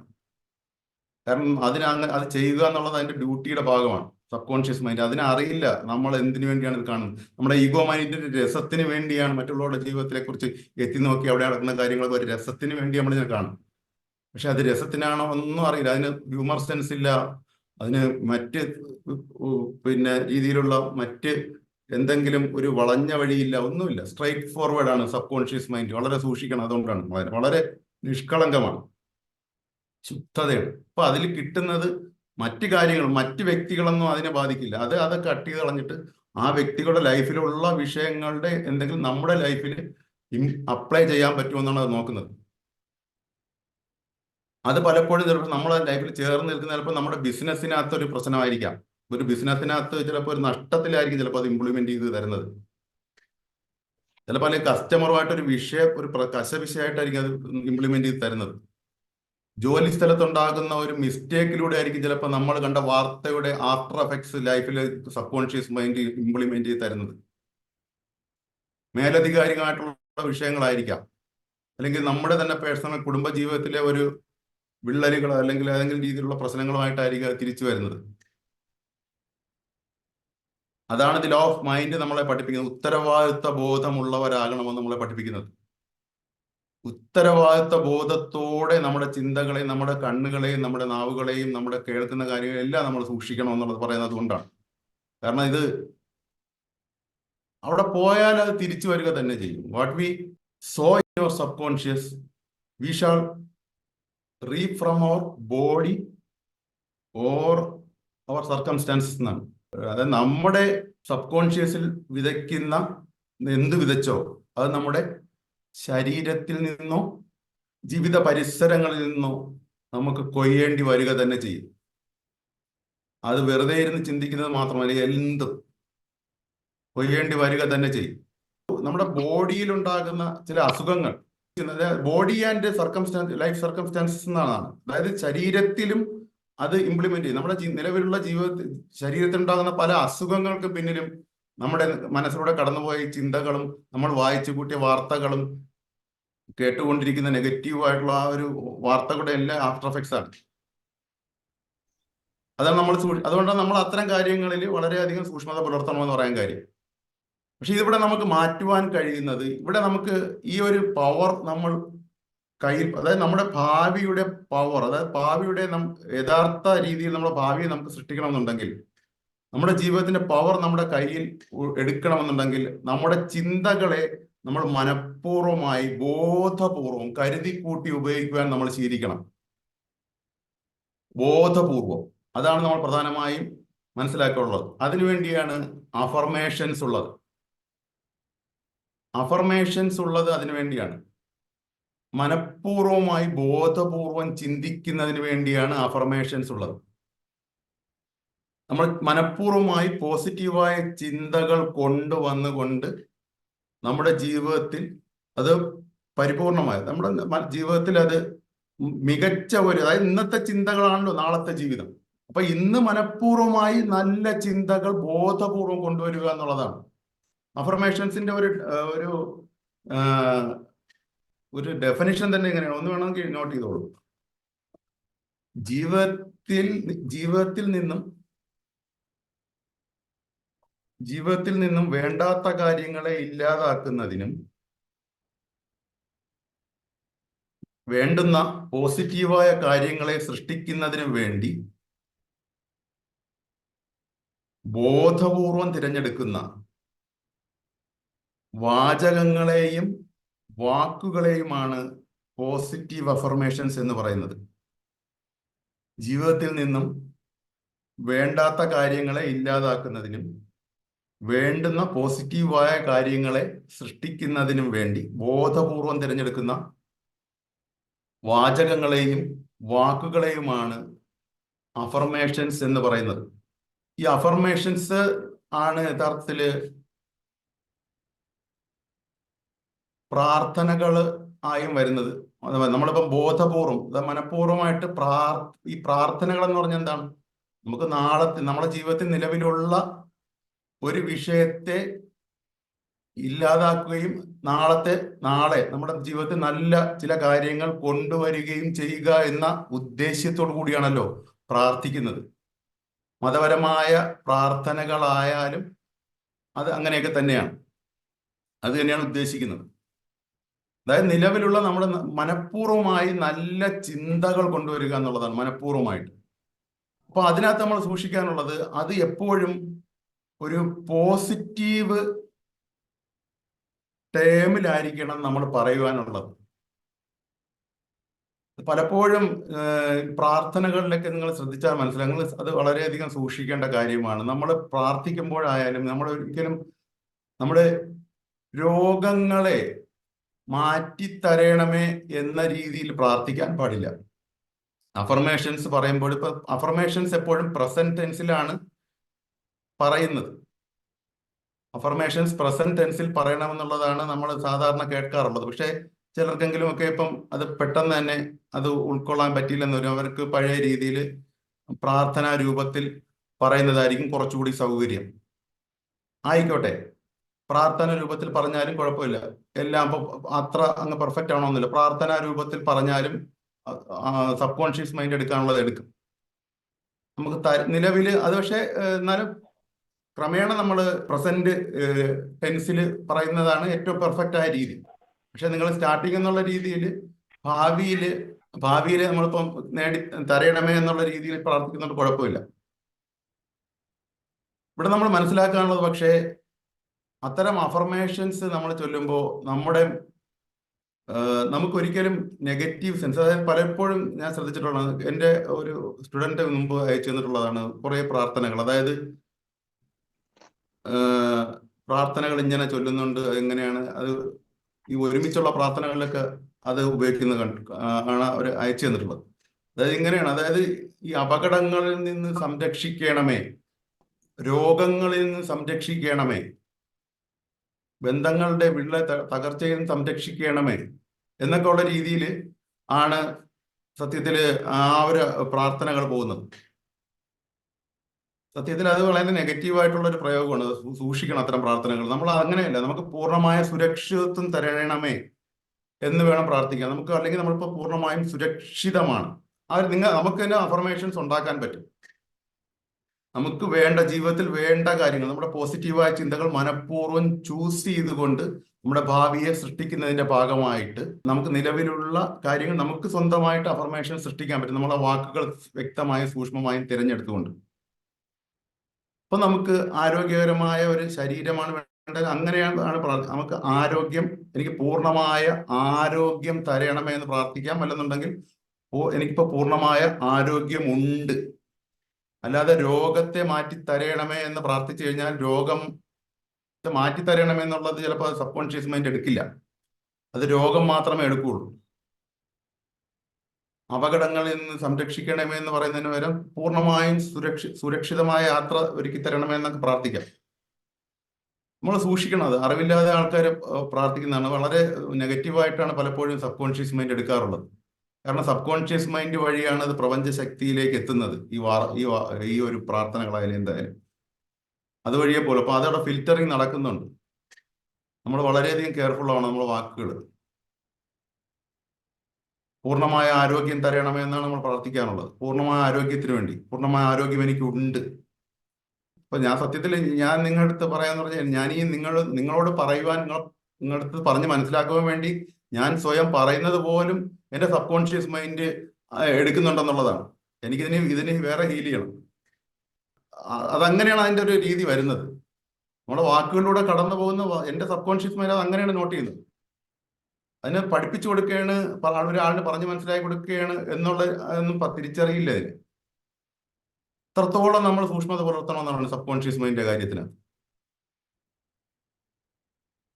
കാരണം അത് ചെയ്യുക എന്നുള്ളത് അതിന്റെ ഡ്യൂട്ടിയുടെ ഭാഗമാണ്. സബ് കോൺഷ്യസ് മൈൻഡ് അതിനറിയില്ല നമ്മൾ എന്തിനു വേണ്ടിയാണ് ഇത് കാണുന്നത്. നമ്മുടെ ഈഗോ മൈൻഡിന്റെ രസത്തിന് വേണ്ടിയാണ് മറ്റുള്ളവരുടെ ജീവിതത്തെ കുറിച്ച് എത്തി നോക്കി അവിടെ നടക്കുന്ന കാര്യങ്ങളൊക്കെ ഒരു രസത്തിന് വേണ്ടി നമ്മൾ ഇതിനെ കാണും. പക്ഷെ അത് രസത്തിനാണോ ഒന്നും അറിയില്ല. അതിന് ഹ്യൂമർ സെൻസ് ഇല്ല, അതിന് മറ്റ് രീതിയിലുള്ള മറ്റ് എന്തെങ്കിലും ഒരു വളഞ്ഞ വഴിയില്ല, ഒന്നുമില്ല. സ്ട്രൈറ്റ് ഫോർവേഡ് ആണ് സബ് കോൺഷ്യസ് മൈൻഡ്. വളരെ സൂക്ഷിക്കണം. അതുകൊണ്ടാണ് വളരെ നിഷ്കളങ്കമാണ്, ശുദ്ധതയാണ്. അപ്പൊ അതിൽ കിട്ടുന്നത് മറ്റു കാര്യങ്ങൾ, മറ്റു വ്യക്തികളൊന്നും അതിനെ ബാധിക്കില്ല. അത് കട്ട് ചെയ്ത് കളഞ്ഞിട്ട് ആ വ്യക്തികളുടെ ലൈഫിലുള്ള വിഷയങ്ങളുടെ എന്തെങ്കിലും നമ്മുടെ ലൈഫിൽ അപ്ലൈ ചെയ്യാൻ പറ്റുമെന്നാണ് അത് നോക്കുന്നത്. അത് പലപ്പോഴും ചിലപ്പോൾ നമ്മളെ ലൈഫിൽ ചേർന്ന് നിൽക്കുന്ന ചിലപ്പോൾ നമ്മുടെ ബിസിനസ്സിനകത്ത് ഒരു പ്രശ്നമായിരിക്കാം. ഒരു ബിസിനസ്സിനകത്ത് ചിലപ്പോൾ ഒരു നഷ്ടത്തിലായിരിക്കും ചിലപ്പോൾ അത് ഇംപ്ലിമെന്റ് ചെയ്ത് തരുന്നത്. ചിലപ്പോൾ അല്ലെങ്കിൽ കസ്റ്റമറുമായിട്ടൊരു വിഷയം, ഒരു കശവിഷയമായിട്ടായിരിക്കും അത് ഇംപ്ലിമെന്റ് ചെയ്ത് തരുന്നത്. ജോലി സ്ഥലത്തുണ്ടാകുന്ന ഒരു മിസ്റ്റേക്കിലൂടെ ആയിരിക്കും ചിലപ്പോൾ നമ്മൾ കണ്ട വാർത്തയുടെ ആഫ്റ്റർ എഫക്ട്സ് ലൈഫിൽ സബ് കോൺഷ്യസ് മൈൻഡ് ഇംപ്ലിമെന്റ് ചെയ്ത് തരുന്നത്. മേലധികാരികളായിട്ടുള്ള വിഷയങ്ങളായിരിക്കാം, അല്ലെങ്കിൽ നമ്മുടെ തന്നെ പേഴ്സണൽ കുടുംബ ജീവിതത്തിലെ ഒരു വിള്ളലുകളോ അല്ലെങ്കിൽ ഏതെങ്കിലും രീതിയിലുള്ള പ്രശ്നങ്ങളുമായിട്ടായിരിക്കും തിരിച്ചു വരുന്നത്. അതാണ് ദി ലോ ഓഫ് മൈൻഡ് നമ്മളെ പഠിപ്പിക്കുന്നത്. ഉത്തരവാദിത്വ ബോധമുള്ളവരാകണമെന്ന് നമ്മളെ പഠിപ്പിക്കുന്നത്. ഉത്തരവാദിത്വ ബോധത്തോടെ നമ്മുടെ ചിന്തകളെയും നമ്മുടെ കണ്ണുകളെയും നമ്മുടെ നാവുകളെയും നമ്മുടെ കേൾക്കുന്ന കാര്യങ്ങളെല്ലാം നമ്മൾ സൂക്ഷിക്കണം എന്നുള്ളത് പറയുന്നത് കൊണ്ടാണ്. കാരണം ഇത് അവിടെ പോയാൽ അത് തിരിച്ചു വരിക തന്നെ ചെയ്യും. What we sow in your subconscious we shall reap from our body or our circumstances എന്നാണ്. അതായത് നമ്മുടെ സബ് കോൺഷ്യസിൽ വിതയ്ക്കുന്ന എന്ത് വിതച്ചോ അത് നമ്മുടെ ശരീരത്തിൽ നിന്നോ ജീവിത പരിസരങ്ങളിൽ നിന്നോ നമുക്ക് കൊയ്യേണ്ടി വരിക തന്നെ ചെയ്യും. അത് വെറുതെ ഇരുന്ന് ചിന്തിക്കുന്നത് മാത്രമല്ല, എന്തും കൊയ്യേണ്ടി വരിക തന്നെ ചെയ്യും. നമ്മുടെ ബോഡിയിൽ ഉണ്ടാകുന്ന ചില അസുഖങ്ങൾ, ബോഡി ആൻഡ് ലൈഫ് സർക്കംസ്റ്റാൻസസ് എന്നാണ്. അതായത് ശരീരത്തിലും അത് ഇംപ്ലിമെന്റ് ചെയ്യും. നമ്മുടെ നിലവിലുള്ള ശരീരത്തിൽ ഉണ്ടാകുന്ന പല അസുഖങ്ങൾക്ക് പിന്നിലും നമ്മുടെ മനസ്സിലൂടെ കടന്നുപോയ ചിന്തകളും നമ്മൾ വായിച്ചു കൂട്ടിയ വാർത്തകളും കേട്ടുകൊണ്ടിരിക്കുന്ന നെഗറ്റീവായിട്ടുള്ള ആ ഒരു വാർത്തകളുടെ എല്ലാം ആഫ്റ്റർ എഫക്ട്സ് ആണ്. അതുകൊണ്ടാണ് നമ്മൾ അത്തരം കാര്യങ്ങളിൽ വളരെയധികം സൂക്ഷ്മത പുലർത്തണമെന്ന് പറയാൻ കാര്യം. പക്ഷെ ഇതിവിടെ നമുക്ക് മാറ്റുവാൻ കഴിയുന്നത്, ഇവിടെ നമുക്ക് ഈ ഒരു പവർ നമ്മൾ കയ്യിൽ, അതായത് നമ്മുടെ ഭാവിയുടെ പവർ, അതായത് ഭാവിയുടെ യഥാർത്ഥ രീതിയിൽ നമ്മുടെ ഭാവിയെ നമുക്ക് സൃഷ്ടിക്കണമെന്നുണ്ടെങ്കിൽ, നമ്മുടെ ജീവിതത്തിന്റെ പവർ നമ്മുടെ കയ്യിൽ എടുക്കണമെന്നുണ്ടെങ്കിൽ നമ്മുടെ ചിന്തകളെ നമ്മൾ മനഃപൂർവ്വമായി ബോധപൂർവം കരുതിക്കൂട്ടി ഉപയോഗിക്കുവാൻ നമ്മൾ ശീലിക്കണം. ബോധപൂർവം. അതാണ് നമ്മൾ പ്രധാനമായും മനസ്സിലാക്കാനുള്ളത്. അതിനുവേണ്ടിയാണ് അഫർമേഷൻസ് ഉള്ളത്. അഫർമേഷൻസ് ഉള്ളത് അതിനു വേണ്ടിയാണ്. മനഃപൂർവമായി ബോധപൂർവം ചിന്തിക്കുന്നതിന് വേണ്ടിയാണ് അഫർമേഷൻസ് ഉള്ളത്. നമ്മൾ മനഃപൂർവമായി പോസിറ്റീവായ ചിന്തകൾ കൊണ്ടുവന്നുകൊണ്ട് നമ്മുടെ ജീവിതത്തിൽ അത് പരിപൂർണമായ നമ്മുടെ ജീവിതത്തിൽ അത് മികച്ച അതായത് ഇന്നത്തെ ചിന്തകളാണല്ലോ നാളത്തെ ജീവിതം. അപ്പൊ ഇന്ന് മനഃപൂർവമായി നല്ല ചിന്തകൾ ബോധപൂർവം കൊണ്ടുവരിക എന്നുള്ളതാണ് അഫർമേഷൻസിന്റെ ഒരു ഡെഫിനിഷൻ തന്നെ. ഇങ്ങനെയാണ്, ഒന്ന് വേണമെങ്കിൽ നോട്ട് ചെയ്തോളൂ. ജീവിതത്തിൽ നിന്നും വേണ്ടാത്ത കാര്യങ്ങളെ ഇല്ലാതാക്കുന്നതിനും വേണ്ടുന്ന പോസിറ്റീവായ കാര്യങ്ങളെ സൃഷ്ടിക്കുന്നതിനും വേണ്ടി ബോധപൂർവം തിരഞ്ഞെടുക്കുന്ന വാചകങ്ങളെയും വാക്കുകളെയുമാണ് പോസിറ്റീവ് അഫർമേഷൻസ് എന്ന് പറയുന്നത്. ജീവിതത്തിൽ നിന്നും വേണ്ടാത്ത കാര്യങ്ങളെ ഇല്ലാതാക്കുന്നതിനും വേണ്ടുന്ന പോസിറ്റീവായ കാര്യങ്ങളെ സൃഷ്ടിക്കുന്നതിനും വേണ്ടി ബോധപൂർവം തിരഞ്ഞെടുക്കുന്ന വാചകങ്ങളെയും വാക്കുകളെയുമാണ് അഫർമേഷൻസ് എന്ന് പറയുന്നത്. ഈ അഫർമേഷൻസ് ആണ് യഥാർത്ഥത്തില് പ്രാർത്ഥനകൾ ആയും വരുന്നത്. നമ്മളിപ്പം ബോധപൂർവം മനഃപൂർവ്വമായിട്ട് ഈ പ്രാർത്ഥനകൾ എന്ന് പറഞ്ഞാൽ എന്താണ്? നമുക്ക് നമ്മുടെ ജീവിതത്തിൽ നിലവിലുള്ള ഒരു വിഷയത്തെ ഇല്ലാതാക്കുകയും നാളെ നമ്മുടെ ജീവിതത്തിൽ നല്ല ചില കാര്യങ്ങൾ കൊണ്ടുവരികയും ചെയ്യുക എന്ന ഉദ്ദേശ്യത്തോടു കൂടിയാണല്ലോ പ്രാർത്ഥിക്കുന്നത്. മതപരമായ പ്രാർത്ഥനകളായാലും അത് അങ്ങനെയൊക്കെ തന്നെയാണ്. അത് തന്നെയാണ് ഉദ്ദേശിക്കുന്നത്. അതായത് നിലവിലുള്ള നമ്മുടെ മനഃപൂർവ്വമായി നല്ല ചിന്തകൾ കൊണ്ടുവരിക എന്നുള്ളതാണ് മനഃപൂർവ്വമായിട്ട്. അപ്പൊ അതിനകത്ത് നമ്മൾ സൂക്ഷിക്കാനുള്ളത് അത് എപ്പോഴും ഒരു പോസിറ്റീവ് ടേമിലായിരിക്കണം നമ്മൾ പറയുവാനുള്ളത്. പലപ്പോഴും പ്രാർത്ഥനകളിലൊക്കെ നിങ്ങൾ ശ്രദ്ധിച്ചാൽ മനസ്സിലാകും, നിങ്ങൾ അത് വളരെയധികം സൂക്ഷിക്കേണ്ട കാര്യമാണ്. നമ്മൾ പ്രാർത്ഥിക്കുമ്പോഴായാലും നമ്മൾ ഒരിക്കലും നമ്മുടെ രോഗങ്ങളെ മാറ്റിത്തരയണമേ എന്ന രീതിയിൽ പ്രാർത്ഥിക്കാൻ പാടില്ല. അഫർമേഷൻസ് പറയുമ്പോൾ ഇപ്പൊ അഫർമേഷൻസ് എപ്പോഴും പ്രസന്റ് ടെൻസിലാണ് പറയുന്നത്. അഫർമേഷൻസ് പ്രസന്റ് ടെൻസിൽ പറയണമെന്നുള്ളതാണ് നമ്മൾ സാധാരണ കേൾക്കാറുള്ളത്. പക്ഷെ ചിലർക്കെങ്കിലും ഒക്കെ ഇപ്പം അത് പെട്ടെന്ന് തന്നെ അത് ഉൾക്കൊള്ളാൻ പറ്റിയില്ലെന്ന് വരും. അവർക്ക് പഴയ രീതിയിൽ പ്രാർത്ഥനാ രൂപത്തിൽ പറയുന്നതായിരിക്കും കുറച്ചുകൂടി സൗകര്യം. ആയിക്കോട്ടെ, പ്രാർത്ഥന രൂപത്തിൽ പറഞ്ഞാലും കുഴപ്പമില്ല. എല്ലാം അത്ര അങ്ങ് പെർഫെക്റ്റ് ആണോന്നില്ല. പ്രാർത്ഥനാ രൂപത്തിൽ പറഞ്ഞാലും സബ് കോൺഷ്യസ് മൈൻഡ് എടുക്കാനുള്ളത് എടുക്കും. നമുക്ക് നിലവിൽ അത് പക്ഷേ എന്നാലും ക്രമേണ നമ്മൾ പ്രസന്റ് ടെൻസിൽ പറയുന്നതാണ് ഏറ്റവും പെർഫെക്റ്റ് ആയ രീതി. പക്ഷെ നിങ്ങൾ സ്റ്റാർട്ടിങ് എന്നുള്ള രീതിയിൽ ഭാവിയിൽ നമ്മളിപ്പം തരയണമേ എന്നുള്ള രീതിയിൽ പ്രാർത്ഥിക്കുന്നുണ്ട്, കുഴപ്പമില്ല. ഇവിടെ നമ്മൾ മനസ്സിലാക്കാനുള്ളത് പക്ഷേ അത്തരം അഫർമേഷൻസ് നമ്മൾ ചൊല്ലുമ്പോൾ നമുക്കൊരിക്കലും നെഗറ്റീവ് സെൻസ്, അതായത് പലപ്പോഴും ഞാൻ ശ്രദ്ധിച്ചിട്ടുള്ളതാണ്, എൻ്റെ ഒരു സ്റ്റുഡന്റ് മുമ്പ് അയച്ചു തന്നിട്ടുള്ളതാണ് കുറേ പ്രാർത്ഥനകൾ. അതായത് പ്രാർത്ഥനകൾ ഇങ്ങനെ ചൊല്ലുന്നുണ്ട്, എങ്ങനെയാണ് അത് ഈ ഒരുമിച്ചുള്ള പ്രാർത്ഥനകളിലൊക്കെ അത് ഉപയോഗിക്കുന്നത് ആണ് അവർ അയച്ചു തന്നിട്ടുള്ളത്. അതായത് ഇങ്ങനെയാണ്, അതായത് ഈ അപകടങ്ങളിൽ നിന്ന് സംരക്ഷിക്കണമേ, രോഗങ്ങളിൽ നിന്ന് സംരക്ഷിക്കണമേ, ബന്ധങ്ങളുടെ തകർച്ചയിൽ നിന്ന് സംരക്ഷിക്കണമേ എന്നൊക്കെ ഉള്ള രീതിയിൽ ആണ് സത്യത്തില് ആ ഒരു പ്രാർത്ഥനകൾ പോകുന്നത്. സത്യത്തിൽ അത് വളരെ നെഗറ്റീവായിട്ടുള്ള ഒരു പ്രയോഗമാണ്. സൂക്ഷിക്കണം അത്തരം പ്രാർത്ഥനകൾ. നമ്മൾ അങ്ങനെയല്ല, നമുക്ക് പൂർണ്ണമായ സുരക്ഷിതത്വം തരണമേ എന്ന് വേണം പ്രാർത്ഥിക്കാൻ നമുക്ക്. അല്ലെങ്കിൽ നമ്മളിപ്പോൾ പൂർണ്ണമായും സുരക്ഷിതമാണ്. നമുക്ക് തന്നെ അഫർമേഷൻസ് ഉണ്ടാക്കാൻ പറ്റും. നമുക്ക് വേണ്ട ജീവിതത്തിൽ വേണ്ട കാര്യങ്ങൾ, നമ്മുടെ പോസിറ്റീവായ ചിന്തകൾ മനഃപൂർവ്വം ചൂസ് ചെയ്തുകൊണ്ട് നമ്മുടെ ഭാവിയെ സൃഷ്ടിക്കുന്നതിന്റെ ഭാഗമായിട്ട് നമുക്ക് നിലവിലുള്ള കാര്യങ്ങൾ നമുക്ക് സ്വന്തമായിട്ട് അഫർമേഷൻ സൃഷ്ടിക്കാൻ പറ്റും. നമ്മളെ വാക്കുകൾ വ്യക്തമായും സൂക്ഷ്മമായും തിരഞ്ഞെടുത്തുകൊണ്ട്. അപ്പൊ നമുക്ക് ആരോഗ്യകരമായ ഒരു ശരീരമാണ് വേണ്ടത്. അങ്ങനെയാണ് നമുക്ക് ആരോഗ്യം, എനിക്ക് പൂർണ്ണമായ ആരോഗ്യം തരണമേ എന്ന് പ്രാർത്ഥിക്കാം. അല്ലെന്നുണ്ടെങ്കിൽ എനിക്കിപ്പോ പൂർണ്ണമായ ആരോഗ്യമുണ്ട്, അല്ലാതെ രോഗത്തെ മാറ്റി തരയണമേ എന്ന് പ്രാർത്ഥിച്ചു കഴിഞ്ഞാൽ രോഗം മാറ്റി തരയണമേ എന്നുള്ളത് ചിലപ്പോൾ സബ് കോൺഷ്യസ് മൈൻഡ് എടുക്കില്ല. അത് രോഗം മാത്രമേ എടുക്കുകയുള്ളൂ. അപകടങ്ങളിൽ നിന്ന് സംരക്ഷിക്കണമേ എന്ന് പറയുന്നതിന് പകരം പൂർണ്ണമായും സുരക്ഷിതമായ യാത്ര ഒരുക്കി തരണമേ എന്നൊക്കെ പ്രാർത്ഥിക്കാം. നമ്മൾ സൂക്ഷിക്കണം. അത് അറിവില്ലാതെ ആൾക്കാർ പ്രാർത്ഥിക്കുന്നതാണ്. വളരെ നെഗറ്റീവായിട്ടാണ് പലപ്പോഴും സബ് കോൺഷ്യസ് മൈൻഡ് എടുക്കാറുള്ളത്. കാരണം സബ് കോൺഷ്യസ് മൈൻഡ് വഴിയാണ് അത് പ്രപഞ്ച ശക്തിയിലേക്ക് എത്തുന്നത്. ഈ ഒരു പ്രാർത്ഥനകളായാലും എന്തായാലും അതുവഴിയെ പോലെ. അപ്പൊ അതവിടെ ഫിൽറ്ററിങ് നടക്കുന്നുണ്ട്. നമ്മൾ വളരെയധികം കെയർഫുൾ ആണ് നമ്മുടെ വാക്കുകൾ. പൂർണ്ണമായ ആരോഗ്യം തരണമേ എന്നാണ് നമ്മൾ പ്രാർത്ഥിക്കാനുള്ളത്. പൂർണ്ണമായ ആരോഗ്യത്തിന് വേണ്ടി. പൂർണ്ണമായ ആരോഗ്യം എനിക്കുണ്ട്. അപ്പൊ ഞാൻ സത്യത്തിൽ ഞാൻ നിങ്ങളുടെ അടുത്ത് പറയാന്ന് പറഞ്ഞാൽ, ഞാൻ ഈ നിങ്ങളോട് പറയുവാൻ, നിങ്ങളുടെ അടുത്ത് പറഞ്ഞ് മനസ്സിലാക്കുവാൻ വേണ്ടി ഞാൻ സ്വയം പറയുന്നത് പോലും എൻ്റെ സബ് കോൺഷ്യസ് മൈൻഡ് എടുക്കുന്നുണ്ടെന്നുള്ളതാണ്. ഇതിന് വേറെ ഹീൽ ചെയ്യണം. അതങ്ങനെയാണ് അതിൻ്റെ ഒരു രീതി വരുന്നത്. നമ്മുടെ വാക്കുകളിലൂടെ കടന്നു പോകുന്ന എൻ്റെ സബ് കോൺഷ്യസ് മൈൻഡ് അത് അങ്ങനെയാണ് നോട്ട് ചെയ്യുന്നത്. അതിനെ പഠിപ്പിച്ചു കൊടുക്കുകയാണ്, ഒരാളിന് പറഞ്ഞ് മനസ്സിലാക്കി കൊടുക്കുകയാണ് ഒന്നും തിരിച്ചറിയില്ല. അതിന് എത്രത്തോളം നമ്മൾ സൂക്ഷ്മത പുലർത്തണമെന്നാണ് സബ് കോൺഷ്യസ് മൈൻഡിന്റെ കാര്യത്തിന്.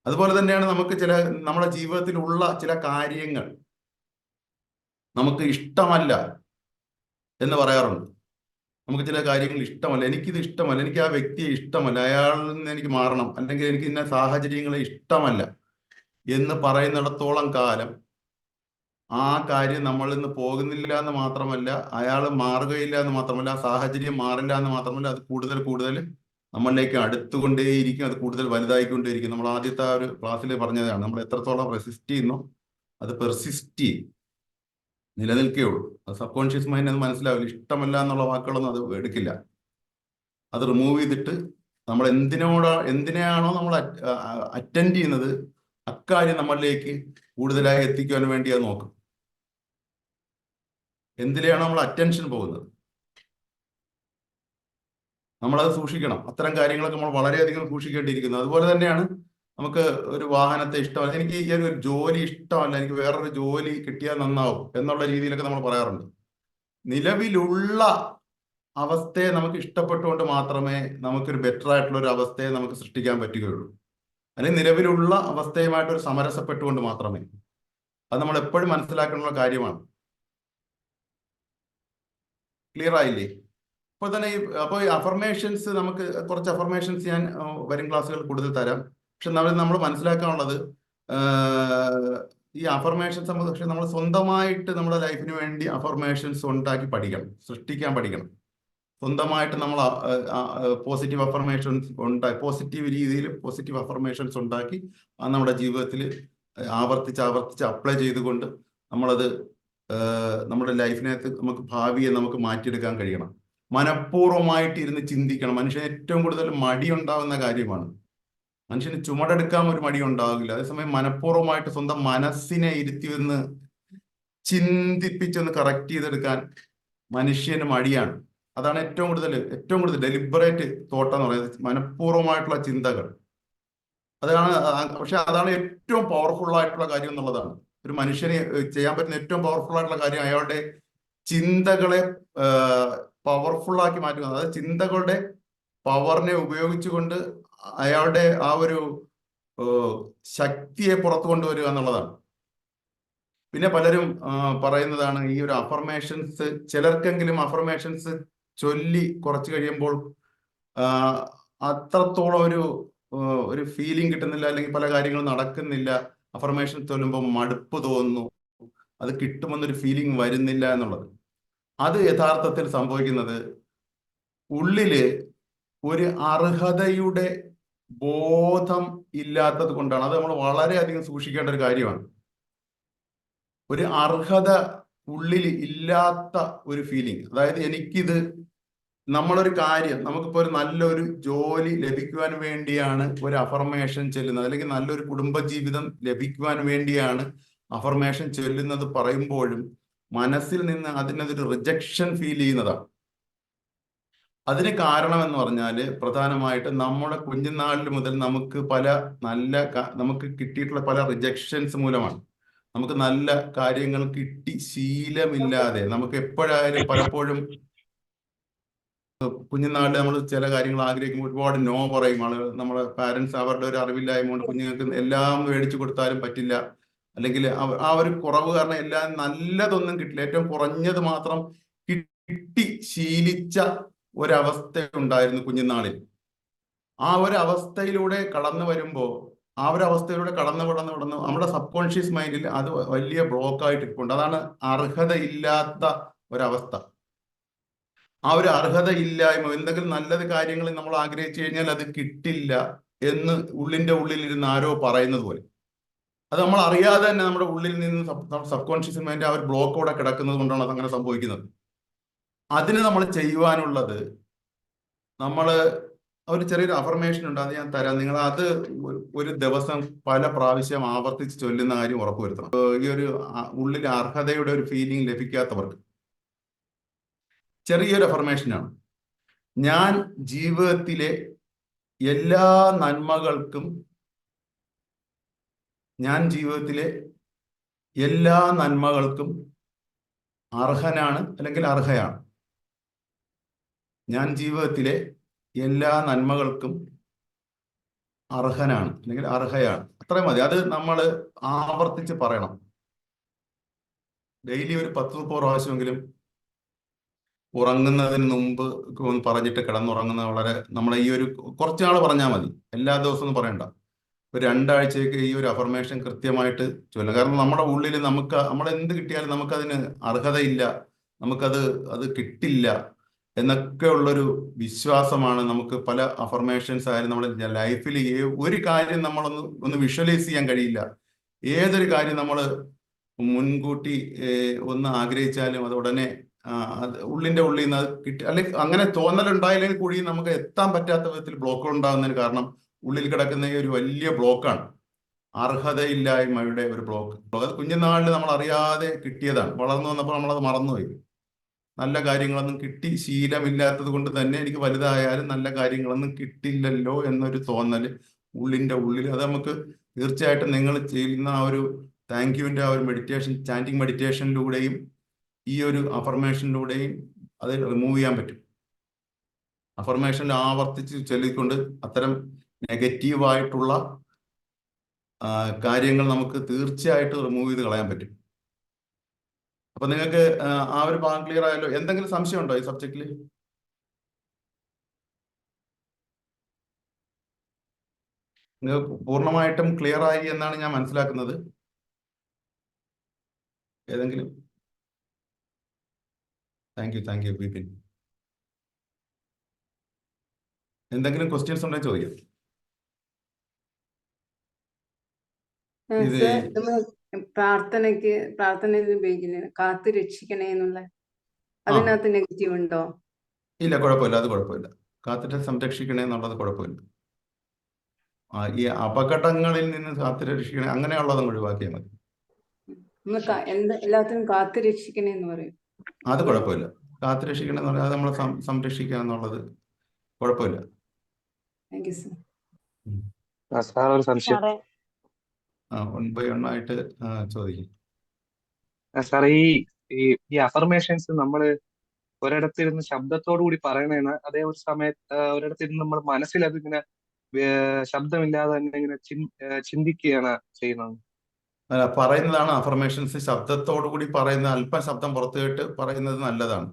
അതുപോലെ തന്നെയാണ് നമുക്ക് നമ്മുടെ ജീവിതത്തിലുള്ള ചില കാര്യങ്ങൾ നമുക്ക് ഇഷ്ടമല്ല എന്ന് പറയാറുണ്ട്. നമുക്ക് ചില കാര്യങ്ങൾ ഇഷ്ടമല്ല, എനിക്കിത് ഇഷ്ടമല്ല, എനിക്ക് ആ വ്യക്തിയെ ഇഷ്ടമല്ല, അയാളിൽ നിന്ന് എനിക്ക് മാറണം, അല്ലെങ്കിൽ എനിക്ക് ഇന്ന സാഹചര്യങ്ങളെ ഇഷ്ടമല്ല എന്ന് പറയുന്നിടത്തോളം കാലം ആ കാര്യം നമ്മളിൽ നിന്ന് പോകുന്നില്ല എന്ന് മാത്രമല്ല, അയാൾ മാറുകയില്ല എന്ന് മാത്രമല്ല, ആ സാഹചര്യം മാറില്ല എന്ന് മാത്രമല്ല, അത് കൂടുതൽ കൂടുതൽ നമ്മളിലേക്ക് അടുത്തുകൊണ്ടേയിരിക്കും, അത് കൂടുതൽ വലുതായിക്കൊണ്ടേയിരിക്കും. നമ്മൾ ആദ്യത്തെ ആ ഒരു ക്ലാസ്സിൽ പറഞ്ഞതാണ്, നമ്മൾ എത്രത്തോളം റെസിസ്റ്റ് ചെയ്യുന്നു അത് പെർസിസ്റ്റ് ചെയ്യും, നിലനിൽക്കുകയുള്ളൂ. അത് സബ് കോൺഷ്യസ് മൈൻഡ് അത് മനസ്സിലാവില്ല. ഇഷ്ടമല്ല എന്നുള്ള വാക്കുകളൊന്നും അത് എടുക്കില്ല. അത് റിമൂവ് ചെയ്തിട്ട് നമ്മൾ എന്തിനെയാണോ നമ്മൾ അറ്റൻഡ് ചെയ്യുന്നത്, അക്കാര്യം നമ്മളിലേക്ക് കൂടുതലായി എത്തിക്കുവാൻ വേണ്ടി അത് നോക്കും. എന്തിലെയാണോ നമ്മൾ അറ്റൻഷൻ പോകുന്നത്, നമ്മളത് സൂക്ഷിക്കണം. അത്തരം കാര്യങ്ങളൊക്കെ നമ്മൾ വളരെയധികം സൂക്ഷിക്കേണ്ടിയിരിക്കുന്നു. അതുപോലെ തന്നെയാണ് നമുക്ക് ഒരു വാഹനത്തെ ഇഷ്ടമല്ല, എനിക്ക് ഈ ഒരു ജോലി ഇഷ്ടമല്ല, എനിക്ക് വേറൊരു ജോലി കിട്ടിയാൽ നന്നാവും എന്നുള്ള രീതിയിലൊക്കെ നമ്മൾ പറയാറുണ്ട്. നിലവിലുള്ള അവസ്ഥയെ നമുക്ക് ഇഷ്ടപ്പെട്ടുകൊണ്ട് മാത്രമേ നമുക്കൊരു ബെറ്റർ ആയിട്ടുള്ള ഒരു അവസ്ഥയെ നമുക്ക് സൃഷ്ടിക്കാൻ പറ്റുകയുള്ളൂ. അല്ലെങ്കിൽ നിലവിലുള്ള അവസ്ഥയുമായിട്ടൊരു സമരസപ്പെട്ടുകൊണ്ട് മാത്രമേ. അത് നമ്മൾ എപ്പോഴും മനസ്സിലാക്കേണ്ട കാര്യമാണ്. ക്ലിയർ ആയില്ലേ? അപ്പോൾ തന്നെ അപ്പോൾ ഈ അഫർമേഷൻസ്, നമുക്ക് കുറച്ച് അഫർമേഷൻസ് ഞാൻ വരും ക്ലാസ്സുകൾ കൂടുതൽ തരാം. പക്ഷെ നമ്മൾ മനസ്സിലാക്കാനുള്ളത്, ഈ അഫർമേഷൻസ് പക്ഷെ നമ്മൾ സ്വന്തമായിട്ട് നമ്മുടെ ലൈഫിന് വേണ്ടി അഫർമേഷൻസ് ഉണ്ടാക്കി പഠിക്കണം, സൃഷ്ടിക്കാൻ പഠിക്കണം. സ്വന്തമായിട്ട് നമ്മൾ പോസിറ്റീവ് അഫർമേഷൻസ് പോസിറ്റീവ് രീതിയിൽ പോസിറ്റീവ് അഫർമേഷൻസ് ഉണ്ടാക്കി നമ്മുടെ ജീവിതത്തിൽ ആവർത്തിച്ച് അപ്ലൈ ചെയ്തുകൊണ്ട് നമ്മളത് നമ്മുടെ ലൈഫിനകത്ത് നമുക്ക് ഭാവിയെ നമുക്ക് മാറ്റിയെടുക്കാൻ കഴിയണം. മനഃപൂർവ്വമായിട്ട് ഇരുന്ന് ചിന്തിക്കണം. മനുഷ്യന് ഏറ്റവും കൂടുതൽ മടി ഉണ്ടാകുന്ന കാര്യമാണ്. മനുഷ്യന് ചുമടെടുക്കാൻ ഒരു മടി ഉണ്ടാകില്ല. അതേസമയം മനഃപൂർവ്വമായിട്ട് സ്വന്തം മനസ്സിനെ ഇരുത്തി ഒന്ന് ചിന്തിപ്പിച്ചൊന്ന് കറക്റ്റ് ചെയ്തെടുക്കാൻ മനുഷ്യന് മടിയാണ്. അതാണ് ഏറ്റവും കൂടുതൽ ഡെലിബറേറ്റ് തോട്ട് എന്ന് പറയുന്നത്, മനഃപൂർവ്വമായിട്ടുള്ള ചിന്തകൾ. പക്ഷെ അതാണ് ഏറ്റവും പവർഫുൾ ആയിട്ടുള്ള കാര്യം എന്നുള്ളതാണ്. ഒരു മനുഷ്യന് ചെയ്യാൻ പറ്റുന്ന ഏറ്റവും പവർഫുൾ ആയിട്ടുള്ള കാര്യം അയാളുടെ ചിന്തകളെ പവർഫുൾ ആക്കി മാറ്റുക. അതായത് ചിന്തകളുടെ പവറിനെ ഉപയോഗിച്ചുകൊണ്ട് അയാളുടെ ആ ഒരു ശക്തിയെ പുറത്തു കൊണ്ടുവരിക എന്നുള്ളതാണ്. പിന്നെ പലരും പറയുന്നതാണ് ഈ ഒരു അഫർമേഷൻസ്, ചിലർക്കെങ്കിലും അഫർമേഷൻസ് ചൊല്ലി കുറച്ച് കഴിയുമ്പോൾ അത്രത്തോളം ഒരു ഫീലിംഗ് കിട്ടുന്നില്ല, അല്ലെങ്കിൽ പല കാര്യങ്ങളും നടക്കുന്നില്ല. അഫർമേഷൻ ചൊല്ലുമ്പോൾ മടുപ്പ് തോന്നുന്നു, അത് കിട്ടുമെന്നൊരു ഫീലിംഗ് വരുന്നില്ല എന്നുള്ളത്. അത് യഥാർത്ഥത്തിൽ സംഭവിക്കുന്നത് ഉള്ളില് ഒരു അർഹതയുടെ ബോധം ഇല്ലാത്തത് കൊണ്ടാണ്. അത് നമ്മൾ വളരെയധികം സൂക്ഷിക്കേണ്ട ഒരു കാര്യമാണ്. ഒരു അർഹത ഉള്ളിൽ ഇല്ലാത്ത ഒരു ഫീലിംഗ്, അതായത് എനിക്കിത്, നമ്മളൊരു കാര്യം, നമുക്കിപ്പോൾ ഒരു നല്ലൊരു ജോലി ലഭിക്കുവാൻ വേണ്ടിയാണ് ഒരു അഫർമേഷൻ ചെല്ലുന്നത്, അല്ലെങ്കിൽ നല്ലൊരു കുടുംബജീവിതം ലഭിക്കുവാൻ വേണ്ടിയാണ് അഫർമേഷൻ ചൊല്ലുന്നത് പറയുമ്പോഴും മനസ്സിൽ നിന്ന് അതിനൊരു റിജക്ഷൻ ഫീൽ ചെയ്യുന്നതാണ്. അതിന് കാരണം എന്ന് പറഞ്ഞാൽ പ്രധാനമായിട്ട് നമ്മുടെ കുഞ്ഞുനാളിൽ മുതൽ നമുക്ക് കിട്ടിയിട്ടുള്ള പല റിജക്ഷൻസ് മൂലമാണ്. നമുക്ക് നല്ല കാര്യങ്ങൾ കിട്ടി ശീലമില്ലാതെ നമുക്ക് എപ്പോഴായാലും പലപ്പോഴും കുഞ്ഞുനാളിൽ നമ്മൾ ചില കാര്യങ്ങൾ ആഗ്രഹിക്കുമ്പോൾ ഒരുപാട് നോ പറയും ആളുകൾ. നമ്മുടെ പാരന്റ്സ് അവരുടെ ഒരു അറിവില്ലായ്മ കൊണ്ട് കുഞ്ഞുങ്ങൾക്ക് എല്ലാം മേടിച്ചു കൊടുത്താലും പറ്റില്ല, അല്ലെങ്കിൽ ആ ഒരു കുറവ് കാരണം എല്ലാം നല്ലതൊന്നും കിട്ടില്ല, ഏറ്റവും കുറഞ്ഞത് മാത്രം കിട്ടി ശീലിച്ച ഒരവസ്ഥ ഉണ്ടായിരുന്നു കുഞ്ഞുനാളിൽ. ആ ഒരു അവസ്ഥയിലൂടെ കടന്നു വരുമ്പോൾ കടന്ന് നമ്മുടെ സബ് കോൺഷ്യസ് മൈൻഡിൽ അത് വലിയ ബ്ലോക്കായിട്ട് ഇരിപ്പുണ്ട്. അതാണ് അർഹതയില്ലാത്ത ഒരവസ്ഥ. ആ ഒരു അർഹതയില്ലായ്മ, എന്തെങ്കിലും നല്ലത് കാര്യങ്ങൾ നമ്മൾ ആഗ്രഹിച്ചു കഴിഞ്ഞാൽ അത് കിട്ടില്ല എന്ന് ഉള്ളിന്റെ ഉള്ളിലിരുന്ന് ആരോ പറയുന്നത് പോലെ. അത് നമ്മൾ അറിയാതെ തന്നെ നമ്മുടെ ഉള്ളിൽ നിന്ന് സബ് കോൺഷ്യസ് മൈൻഡ് ആ ഒരു ബ്ലോക്ക് അവിടെ കിടക്കുന്നത് കൊണ്ടാണ് അത് അങ്ങനെ സംഭവിക്കുന്നത്. അതിന് നമ്മൾ ചെയ്യുവാനുള്ളത്, നമ്മൾ ഒരു ചെറിയൊരു അഫർമേഷൻ ഉണ്ട്, അത് ഞാൻ തരാം. നിങ്ങൾ അത് ഒരു ദിവസം പല പ്രാവശ്യം ആവർത്തിച്ച് ചൊല്ലുന്ന കാര്യം ഉറപ്പുവരുത്തണം. ഈ ഒരു ഉള്ളിൽ അർഹതയുടെ ഒരു ഫീലിംഗ് ലഭിക്കാത്തവർക്ക് ചെറിയൊരു അഫർമേഷനാണ്. ഞാൻ ജീവിതത്തിലെ എല്ലാ നന്മകൾക്കും അർഹനാണ്, അല്ലെങ്കിൽ അർഹയാണ്. ഞാൻ ജീവിതത്തിലെ എല്ലാ നന്മകൾക്കും അർഹനാണ്, അല്ലെങ്കിൽ അർഹയാണ്. അത്രയും മതി. അത് നമ്മൾ ആവർത്തിച്ച് പറയണം. ഡെയിലി ഒരു 10-30 പ്രാവശ്യമെങ്കിലും ഉറങ്ങുന്നതിന് മുമ്പ് ഒന്ന് പറഞ്ഞിട്ട് കിടന്നുറങ്ങുന്ന വളരെ നമ്മളെ ഈ ഒരു കുറച്ച് നാൾ പറഞ്ഞാൽ മതി. എല്ലാ ദിവസവും ഒന്നും പറയണ്ട. ഒരു 2 ആഴ്ചയൊക്കെ ഈ ഒരു അഫർമേഷൻ കൃത്യമായിട്ട് ചൊല്ലുക. കാരണം നമ്മുടെ ഉള്ളിൽ നമുക്ക് നമ്മളെന്ത് കിട്ടിയാലും നമുക്കതിന് അർഹതയില്ല, നമുക്കത് അത് കിട്ടില്ല എന്നൊക്കെ ഉള്ളൊരു വിശ്വാസമാണ് നമുക്ക് പല അഫർമേഷൻസ് ആയാലും നമ്മുടെ ലൈഫിൽ ഒരു കാര്യം ഒന്ന് വിഷ്വലൈസ് ചെയ്യാൻ കഴിയില്ല. ഏതൊരു കാര്യം നമ്മൾ മുൻകൂട്ടി ഒന്ന് ആഗ്രഹിച്ചാലും അത് ഉടനെ അത് ഉള്ളിന്റെ ഉള്ളിൽ നിന്ന് അത് കിട്ടി, അല്ലെങ്കിൽ അങ്ങനെ തോന്നലുണ്ടായില്ലെങ്കിൽ കൂടി നമുക്ക് എത്താൻ പറ്റാത്ത വിധത്തിൽ ബ്ലോക്കുകൾ ഉണ്ടാകുന്നതിന് കാരണം ഉള്ളിൽ കിടക്കുന്ന ഈ ഒരു വലിയ ബ്ലോക്കാണ്, അർഹതയില്ലായ്മയുടെ ഒരു ബ്ലോക്ക്. അത് കുഞ്ഞുനാളിൽ നമ്മൾ അറിയാതെ കിട്ടിയതാണ്. വളർന്നു വന്നപ്പോൾ നമ്മളത് മറന്നുപോയി. നല്ല കാര്യങ്ങളൊന്നും കിട്ടി ശീലമില്ലാത്തത് കൊണ്ട് തന്നെ എനിക്ക് വലുതായാലും നല്ല കാര്യങ്ങളൊന്നും കിട്ടില്ലല്ലോ എന്നൊരു തോന്നല് ഉള്ളിന്റെ ഉള്ളിൽ. അത് നമുക്ക് തീർച്ചയായിട്ടും നിങ്ങൾ ചെയ്യുന്ന ആ ഒരു താങ്ക് യുവിന്റെ ആ ഒരു മെഡിറ്റേഷൻ, ചാൻറ്റിങ് മെഡിറ്റേഷനിലൂടെയും ഈ ഒരു അഫർമേഷനിലൂടെയും അത് റിമൂവ് ചെയ്യാൻ പറ്റും. അഫർമേഷൻ ആവർത്തിച്ച് ചൊല്ലിക്കൊണ്ട് അത്തരം നെഗറ്റീവായിട്ടുള്ള കാര്യങ്ങൾ നമുക്ക് തീർച്ചയായിട്ടും റിമൂവ് ചെയ്ത് കളയാൻ പറ്റും. അപ്പൊ നിങ്ങൾക്ക് ആ ഒരു ഭാഗം ക്ലിയർ ആയല്ലോ? എന്തെങ്കിലും സംശയം ഉണ്ടോ ഈ സബ്ജക്റ്റിൽ? നിങ്ങൾക്ക് പൂർണ്ണമായിട്ടും ക്ലിയർ ആയി എന്നാണ് ഞാൻ മനസ്സിലാക്കുന്നത്. ഏതെങ്കിലും? Thank you Bipin. എന്തെങ്കിലും ക്വസ്റ്റ്യൻസ് ഉണ്ടെങ്കിൽ ചോദിക്കാം. ഇത് പ്രാർത്ഥനയിൽ ഉപയോഗിക്കുന്നത് കാത്തു രക്ഷിക്കണേ എന്നുള്ള, അതിനകത്ത് നെഗറ്റീവ് ഉണ്ടോ? ഇല്ല, കുഴപ്പമില്ല, അത് കുഴപ്പമില്ല. കാത്തിട്ട് സംരക്ഷിക്കണേ എന്നുള്ളത് കുഴപ്പമില്ല. ഈ അപകടങ്ങളിൽ നിന്ന് കാത്തു രക്ഷിക്കണേ അങ്ങനെയുള്ളതും ഒഴിവാക്കിയാൽ മതി. എല്ലാത്തിനും കാത്തു രക്ഷിക്കണേ എന്ന് പറയും. അത് കുഴപ്പമില്ല. കാത്തു രക്ഷിക്കണേ എന്ന് പറഞ്ഞാൽ അത് നമ്മളെ സംരക്ഷിക്കുക എന്നുള്ളത് കുഴപ്പമില്ല. Thank you sir. ഒരു സംശയം. 1 by 1 ആയിട്ട് ചോദിക്കും. സാർ, ഈ അഫർമേഷൻസ് നമ്മൾ ഒരിടത്തിരുന്ന് ശബ്ദത്തോടു കൂടി പറയണേന്ന്, അതേ ഒരു സമയത്ത് ഒരിടത്തിരുന്ന് നമ്മൾ മനസ്സിൽ അതിങ്ങനെ ശബ്ദമില്ലാതെ തന്നെ ഇങ്ങനെ ചിന്തിക്കുകയാണ് ചെയ്യുന്നത്? പറയുന്നതാണ് അഫർമേഷൻസ്. ശബ്ദത്തോടു കൂടി പറയുന്ന, അല്പം ശബ്ദം പുറത്തു കേട്ട് പറയുന്നത് നല്ലതാണ്.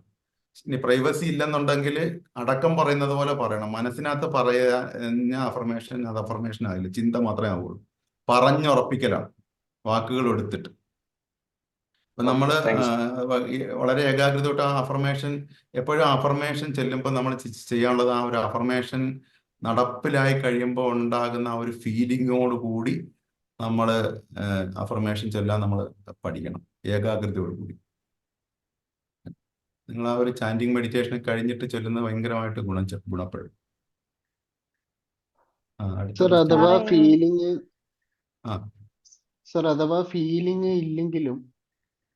ഇനി പ്രൈവസി ഇല്ലെന്നുണ്ടെങ്കിൽ അടക്കം പറയുന്നത് പോലെ പറയണം. മനസ്സിനകത്ത് പറഞ്ഞ അഫർമേഷൻ അത് അഫർമേഷൻ ആകില്ല, ചിന്ത മാത്രമേ ആവുള്ളൂ. പറഞ്ഞുറപ്പിക്കലാണ് വാക്കുകൾ എടുത്തിട്ട്. അപ്പൊ നമ്മള് വളരെ ഏകാഗ്രതയോട്ട് ആ അഫർമേഷൻ എപ്പോഴും അഫർമേഷൻ ചെല്ലുമ്പോൾ നമ്മൾ ചെയ്യാനുള്ളത് ആ ഒരു അഫർമേഷൻ നടപ്പിലായി കഴിയുമ്പോൾ ഉണ്ടാകുന്ന ആ ഒരു ഫീലിങ്ങോട് കൂടി നമ്മൾ അഫർമേഷൻ ചൊല്ലാൻ നമ്മൾ പഠിക്കണം, ഏകാഗ്രതയോട് കൂടി. നിങ്ങൾ ആ ഒരു ചാൻറ്റിങ് മെഡിറ്റേഷൻ കഴിഞ്ഞിട്ട് ചൊല്ലുന്നത് ഭയങ്കരമായിട്ട് ഗുണപ്പെടും. അഥവാ ഫീലിംഗ് ഇല്ലെങ്കിലും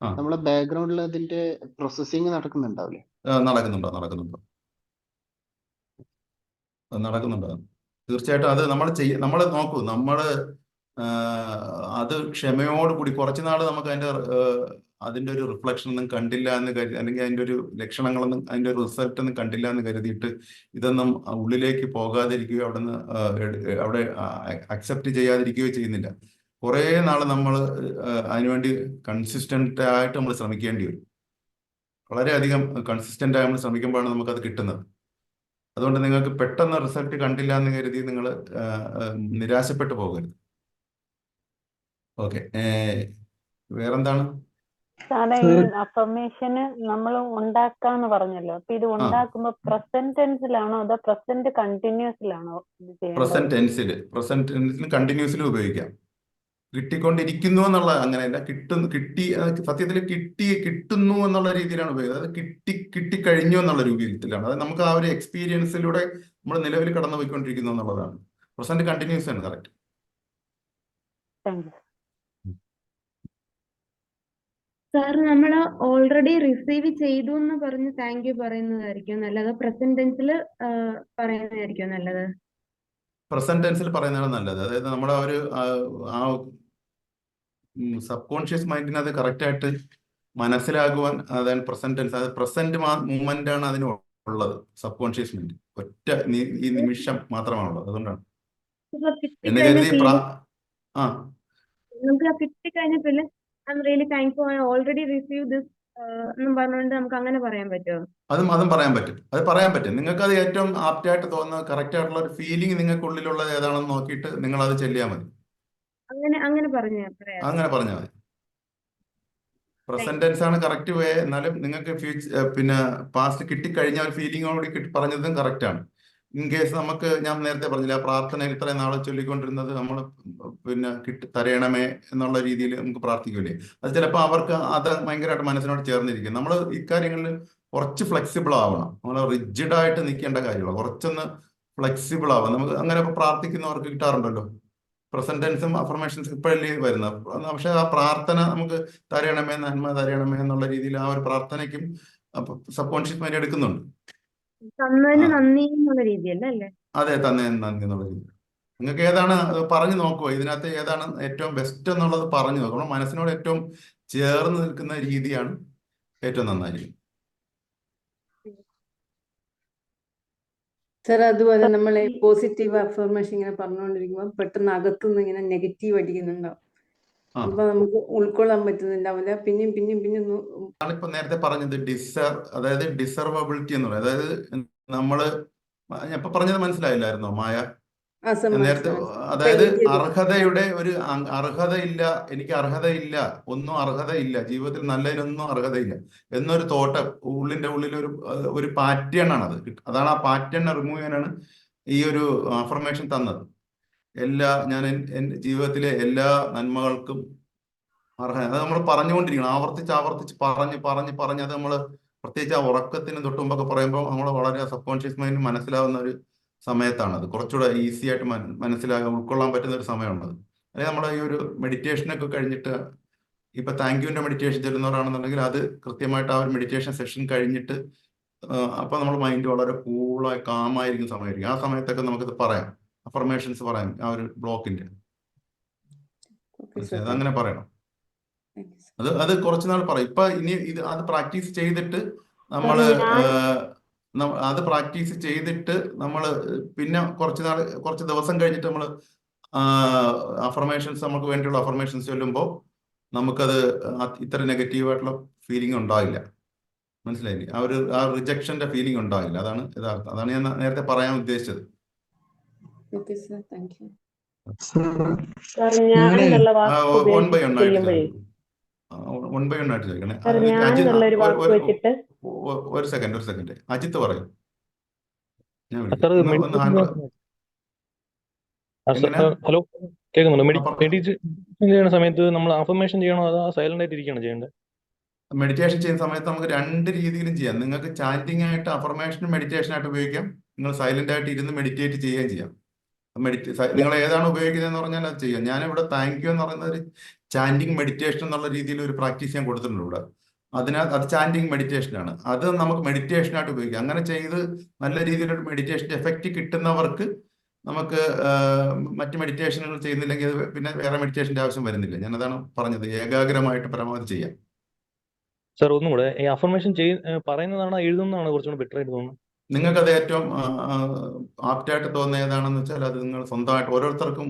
നമ്മളെ ബാക്ക്ഗ്രൗണ്ടിൽ അതിന്റെ പ്രോസസ്സിങ് നടക്കുന്നുണ്ടാവില്ലേ? നടക്കുന്നുണ്ടോ തീർച്ചയായിട്ടും. അത് നമ്മൾ നോക്കൂ, അത് ക്ഷമയോട് കൂടി കുറച്ച് നാൾ നമുക്ക് അതിന്റെ ഒരു റിഫ്ലക്ഷൻ ഒന്നും കണ്ടില്ല എന്ന് കരുതി, അല്ലെങ്കിൽ അതിന്റെ ഒരു ലക്ഷണങ്ങളൊന്നും അതിന്റെ ഒരു റിസൾട്ട് ഒന്നും കണ്ടില്ല എന്ന് കരുതിയിട്ട് ഇതൊന്നും ഉള്ളിലേക്ക് പോകാതിരിക്കുകയോ അവിടെ അക്സെപ്റ്റ് ചെയ്യാതിരിക്കുകയോ ചെയ്യുന്നില്ല. കുറേ നാൾ നമ്മൾ അതിനുവേണ്ടി കൺസിസ്റ്റന്റ് ആയിട്ട് നമ്മൾ ശ്രമിക്കേണ്ടി വരും. വളരെയധികം കൺസിസ്റ്റന്റ് ആയി നമ്മൾ ശ്രമിക്കുമ്പോഴാണ് നമുക്കത് കിട്ടുന്നത്. അതുകൊണ്ട് നിങ്ങൾക്ക് പെട്ടെന്ന് റിസൾട്ട് കണ്ടില്ല എന്ന് കരുതി നിങ്ങൾ നിരാശപ്പെട്ടു പോകരുത്. ഓക്കെ, വേറെന്താണ്? സാറേ, ഈ അഫർമേഷന് നമ്മൾ ഉണ്ടാക്കാന്ന് പറഞ്ഞല്ലോ. അപ്പൊ ഇത് ഉണ്ടാക്കുമ്പോ പ്രസന്റ് ടെൻസിലാണോ അതോ പ്രസന്റ് കണ്ടിന്യൂസിലാണോ? പ്രസന്റ് ടെൻസിൽ കണ്ടിന്യൂസിലും ഉപയോഗിക്കാം. കിട്ടിക്കൊണ്ടിരിക്കുന്നു എന്നുള്ള അങ്ങനെയല്ല, സത്യത്തിൽ കിട്ടുന്നു എന്നുള്ള രീതിയിലാണ് ഉപയോഗിക്കുന്നത്. അത് കിട്ടിക്കഴിഞ്ഞു എന്നുള്ള രൂപത്തിലാണ്. അത് നമുക്ക് ആ ഒരു എക്സ്പീരിയൻസിലൂടെ നമ്മൾ നിലവിൽ കടന്നു പോയിക്കൊണ്ടിരിക്കുന്നു എന്നുള്ളതാണ്. പ്രസന്റ് കണ്ടിന്യൂസ് ആണ്. കറക്റ്റ്. സാർ, നമ്മൾ ഓൾറെഡി റിസീവ് ചെയ്തു എന്ന് പറഞ്ഞ് താങ്ക് യു പറയുന്നതായിരിക്കും നല്ലത്, പ്രസന്റ് ടെൻസിൽ പറയുന്നതായിരിക്കും നല്ലത്? പ്രസന്റ് ടെൻസിൽ പറയുന്നതാണ് നല്ലത്. അതായത് നമ്മുടെ ആ സബ് കോൺഷ്യസ് മൈൻഡിന് അത് കറക്റ്റായിട്ട് മനസ്സിലാകുവാൻ അതാണ് പ്രസന്റ് ടെൻസ്. അത് പ്രസന്റ് മൂമെന്റ് ആണ് അതിന് ഉള്ളത്. സബ് കോൺഷ്യസ് മൈൻഡ് ഒറ്റ ഈ നിമിഷം മാത്രമാണുള്ളത്. അതുകൊണ്ടാണ് എന്ന് കരുതി നമുക്ക് കിട്ടിക്കഴിഞ്ഞ പിന്നെ I'm really thankful I already received this എന്നും പറഞ്ഞുകൊണ്ട് നമുക്ക് അങ്ങനെ പറയാൻ പറ്റുമോ? അതും പറയാൻ പറ്റും. അത് പറയാൻ പറ്റും. നിങ്ങൾക്ക് അത് ഏറ്റവും ആപ്റ്റായിട്ട് തോന്നുന്ന കറക്റ്റ് ആയിട്ടുള്ള ഒരു ഫീലിംഗ് നിങ്ങൾക്കുള്ളിലുള്ളത് ഏതാണെന്ന് നോക്കിയിട്ട് നിങ്ങൾ അത് ചെല്ലിയാൽ മതി. അങ്ങനെ പറയാം. അങ്ങനെ പറഞ്ഞാൽ മതി. പ്രസന്റ് ടെൻസ് ആണ് കറക്റ്റ് വേ. എന്നാലും നിങ്ങൾക്ക് പിന്നെ പാസ്റ്റ് കിട്ടിക്കഴിഞ്ഞ ഒരു ഫീലിംഗോട് പറഞ്ഞതും കറക്റ്റ് ആണ്. ഇൻ കേസ് നമുക്ക് ഞാൻ നേരത്തെ പറഞ്ഞില്ല, ആ പ്രാർത്ഥന ഇത്രയും നാളെ ചൊല്ലിക്കൊണ്ടിരുന്നത് നമ്മൾ പിന്നെ തരയണമേ എന്നുള്ള രീതിയിൽ നമുക്ക് പ്രാർത്ഥിക്കൂലേ, അത് ചിലപ്പോൾ അവർക്ക് അത് ഭയങ്കരമായിട്ട് മനസ്സിനോട് ചേർന്നിരിക്കും. നമ്മൾ ഇക്കാര്യങ്ങളിൽ കുറച്ച് ഫ്ലെക്സിബിൾ ആവണം. നമ്മൾ റിജിഡായിട്ട് നിൽക്കേണ്ട കാര്യമില്ല, കുറച്ചൊന്ന് ഫ്ലെക്സിബിൾ ആവാം. നമുക്ക് അങ്ങനെ പ്രാർത്ഥിക്കുന്നവർക്ക് കിട്ടാറുണ്ടല്ലോ, പ്രസന്റ് ടെൻസും അഫർമേഷൻസും ഇപ്പോഴല്ലേ വരുന്നത്. പക്ഷെ ആ പ്രാർത്ഥന നമുക്ക് തരയണമേ, നന്മ തരയണമേ എന്നുള്ള രീതിയിൽ ആ ഒരു പ്രാർത്ഥനയ്ക്കും സബ് കോൺഷ്യസ് മൈൻഡ് എടുക്കുന്നുണ്ട്. തന്നതിന് നന്ദി എന്നുള്ള രീതിയല്ലേ? അതെ, തന്നെ നന്ദി എന്നുള്ള രീതി. നിങ്ങൾക്ക് ഏതാണ് പറഞ്ഞു നോക്കുക, ഇതിനകത്ത് ഏതാണ് ഏറ്റവും ബെസ്റ്റ് എന്നുള്ളത് പറഞ്ഞു നോക്കുക. നമ്മുടെ മനസ്സിനോട് ഏറ്റവും ചേർന്ന് നിൽക്കുന്ന രീതിയാണ് ഏറ്റവും നന്നായിരിക്കും. സാർ അതുപോലെ നമ്മൾ പോസിറ്റീവ് അഫർമേഷൻ ഇങ്ങനെ പറഞ്ഞുകൊണ്ടിരിക്കുമ്പോൾ പെട്ടെന്ന് അകത്തുനിന്ന് ഇങ്ങനെ നെഗറ്റീവ് അടിക്കുന്നുണ്ടാവും. അപ്പൊ നമുക്ക് ഉൾക്കൊള്ളാൻ പറ്റുന്നുണ്ടാവില്ല. പിന്നെയും ഇപ്പൊ നേരത്തെ പറഞ്ഞത് അതായത് ഡിസർവബിലിറ്റി എന്ന് പറയുന്നത്, അതായത് നമ്മള് ഇപ്പൊ പറഞ്ഞത് മനസ്സിലായില്ലായിരുന്നോ മായ? നേരത്തെ അതായത് അർഹതയുടെ ഒരു അർഹതയില്ല, എനിക്ക് അർഹതയില്ല, ഒന്നും അർഹതയില്ല, ജീവിതത്തിൽ നല്ലതിനൊന്നും അർഹതയില്ല എന്നൊരു തോട്ട് ഉള്ളിന്റെ ഉള്ളിൽ ഒരു പാറ്റേൺ ആണത്. അതാണ് ആ പാറ്റേൺ റിമൂവ് ചെയ്യാനാണ് ഈ ഒരു അഫർമേഷൻ തന്നത്. ഞാൻ എൻ്റെ ജീവിതത്തിലെ എല്ലാ നന്മകൾക്കും അർഹത. അത് നമ്മൾ പറഞ്ഞുകൊണ്ടിരിക്കണം, ആവർത്തിച്ച് പറഞ്ഞ് അത് നമ്മൾ പ്രത്യേകിച്ച് ആ ഉറക്കത്തിന് തൊട്ട് മുമ്പൊക്കെ പറയുമ്പോൾ നമ്മൾ വളരെ സബ് കോൺഷ്യസ് മൈൻഡ് മനസ്സിലാവുന്ന ഒരു സമയത്താണ്. അത് കുറച്ചുകൂടെ ഈസി ആയിട്ട് ഉൾക്കൊള്ളാൻ പറ്റുന്ന ഒരു സമയമാണത്. അതായത് നമ്മൾ ഈ ഒരു മെഡിറ്റേഷനൊക്കെ കഴിഞ്ഞിട്ട് ഇപ്പൊ താങ്ക് യുവിന്റെ മെഡിറ്റേഷൻ ചെല്ലുന്നവരാണെന്നുണ്ടെങ്കിൽ അത് കൃത്യമായിട്ട് ആ ഒരു മെഡിറ്റേഷൻ സെഷൻ കഴിഞ്ഞിട്ട് അപ്പൊ നമ്മൾ മൈൻഡ് വളരെ കൂളായി കാമായിരിക്കുന്ന സമയമായിരിക്കും. ആ സമയത്തൊക്കെ നമുക്കിത് പറയാം, അഫർമേഷൻസ് പറയാം. ആ ഒരു ബ്ലോക്കിന്റെ അങ്ങനെ പറയണം. അത് കുറച്ചുനാൾ പറയും. ഇപ്പൊ ഇനി അത് പ്രാക്ടീസ് ചെയ്തിട്ട് നമ്മൾ പിന്നെ കുറച്ച് ദിവസം കഴിഞ്ഞിട്ട് നമ്മൾ അഫർമേഷൻസ് നമുക്ക് വേണ്ടിയുള്ള അഫർമേഷൻസ് ചൊല്ലുമ്പോൾ നമുക്കത് ഇത്ര നെഗറ്റീവായിട്ടുള്ള ഫീലിംഗ് ഉണ്ടാവില്ല. മനസ്സിലായില്ലേ? ആ റിജക്ഷന്റെ ഫീലിംഗ് ഉണ്ടാവില്ല. അതാണ് യഥാർത്ഥം. അതാണ് ഞാൻ നേരത്തെ പറയാൻ ഉദ്ദേശിച്ചത്. വൺ ബൈ വൺ ആയിട്ട് ചോദിക്കണേ. ഒരു സെക്കൻഡ് അജിത്ത് പറയും. ഹലോ, കേൾക്കുന്നുണ്ടോ? മെഡിറ്റേഷൻ ചെയ്യുന്ന സമയത്ത് നമ്മൾ അഫർമേഷൻ ചെയ്യണോ അതോ സൈലന്റ് ആയിട്ട് ഇരിക്കുകയാണോ ചെയ്യേണ്ടത്? മെഡിറ്റേഷൻ ചെയ്യുന്ന സമയത്ത് നമുക്ക് രണ്ട് രീതിയിലും ചെയ്യാം. നിങ്ങൾക്ക് ചാന്റിങ് ആയിട്ട് അഫർമേഷനും മെഡിറ്റേഷൻ ആയിട്ട് ഉപയോഗിക്കാം. നിങ്ങൾ സൈലന്റ് ആയിട്ട് ഇരുന്ന് മെഡിറ്റേറ്റ് ചെയ്യുകയും ചെയ്യാം. നിങ്ങൾ ഏതാണ് ഉപയോഗിക്കുന്നതെന്ന് പറഞ്ഞാൽ അത് ചെയ്യാം. ഞാനിവിടെ താങ്ക് യു എന്ന് പറയുന്നത് ഒരു ചാന്റിങ് മെഡിറ്റേഷൻ എന്നുള്ള രീതിയിൽ ഒരു പ്രാക്ടീസ് ഞാൻ കൊടുത്തിട്ടുണ്ട് ഇവിടെ. അത് ചാന്റിങ് മെഡിറ്റേഷൻ ആണ്. അത് നമുക്ക് മെഡിറ്റേഷൻ ആയിട്ട് ഉപയോഗിക്കാം. അങ്ങനെ ചെയ്ത് നല്ല രീതിയിലൊരു മെഡിറ്റേഷൻ എഫക്റ്റ് കിട്ടുന്നവർക്ക് നമുക്ക് മറ്റ് മെഡിറ്റേഷനുകൾ ചെയ്യുന്നില്ലെങ്കിൽ പിന്നെ വേറെ മെഡിറ്റേഷന്റെ ആവശ്യം വരുന്നില്ല. ഞാനതാണ് പറഞ്ഞത്, ഏകാഗ്രമായിട്ട് പരമാവധി ചെയ്യാം. സാർ ഒന്നും കൂടെ, ഈ അഫർമേഷൻ പറയുന്നതാണോ എഴുതുന്നതാണോ കുറച്ചുകൂടെ ബെറ്റർ ആയിട്ട് തോന്നുന്നത്? നിങ്ങൾക്കത് ഏറ്റവും ആപ്റ്റായിട്ട് തോന്നുന്ന ഏതാണെന്ന് വെച്ചാൽ അത് നിങ്ങൾ സ്വന്തമായിട്ട് ഓരോരുത്തർക്കും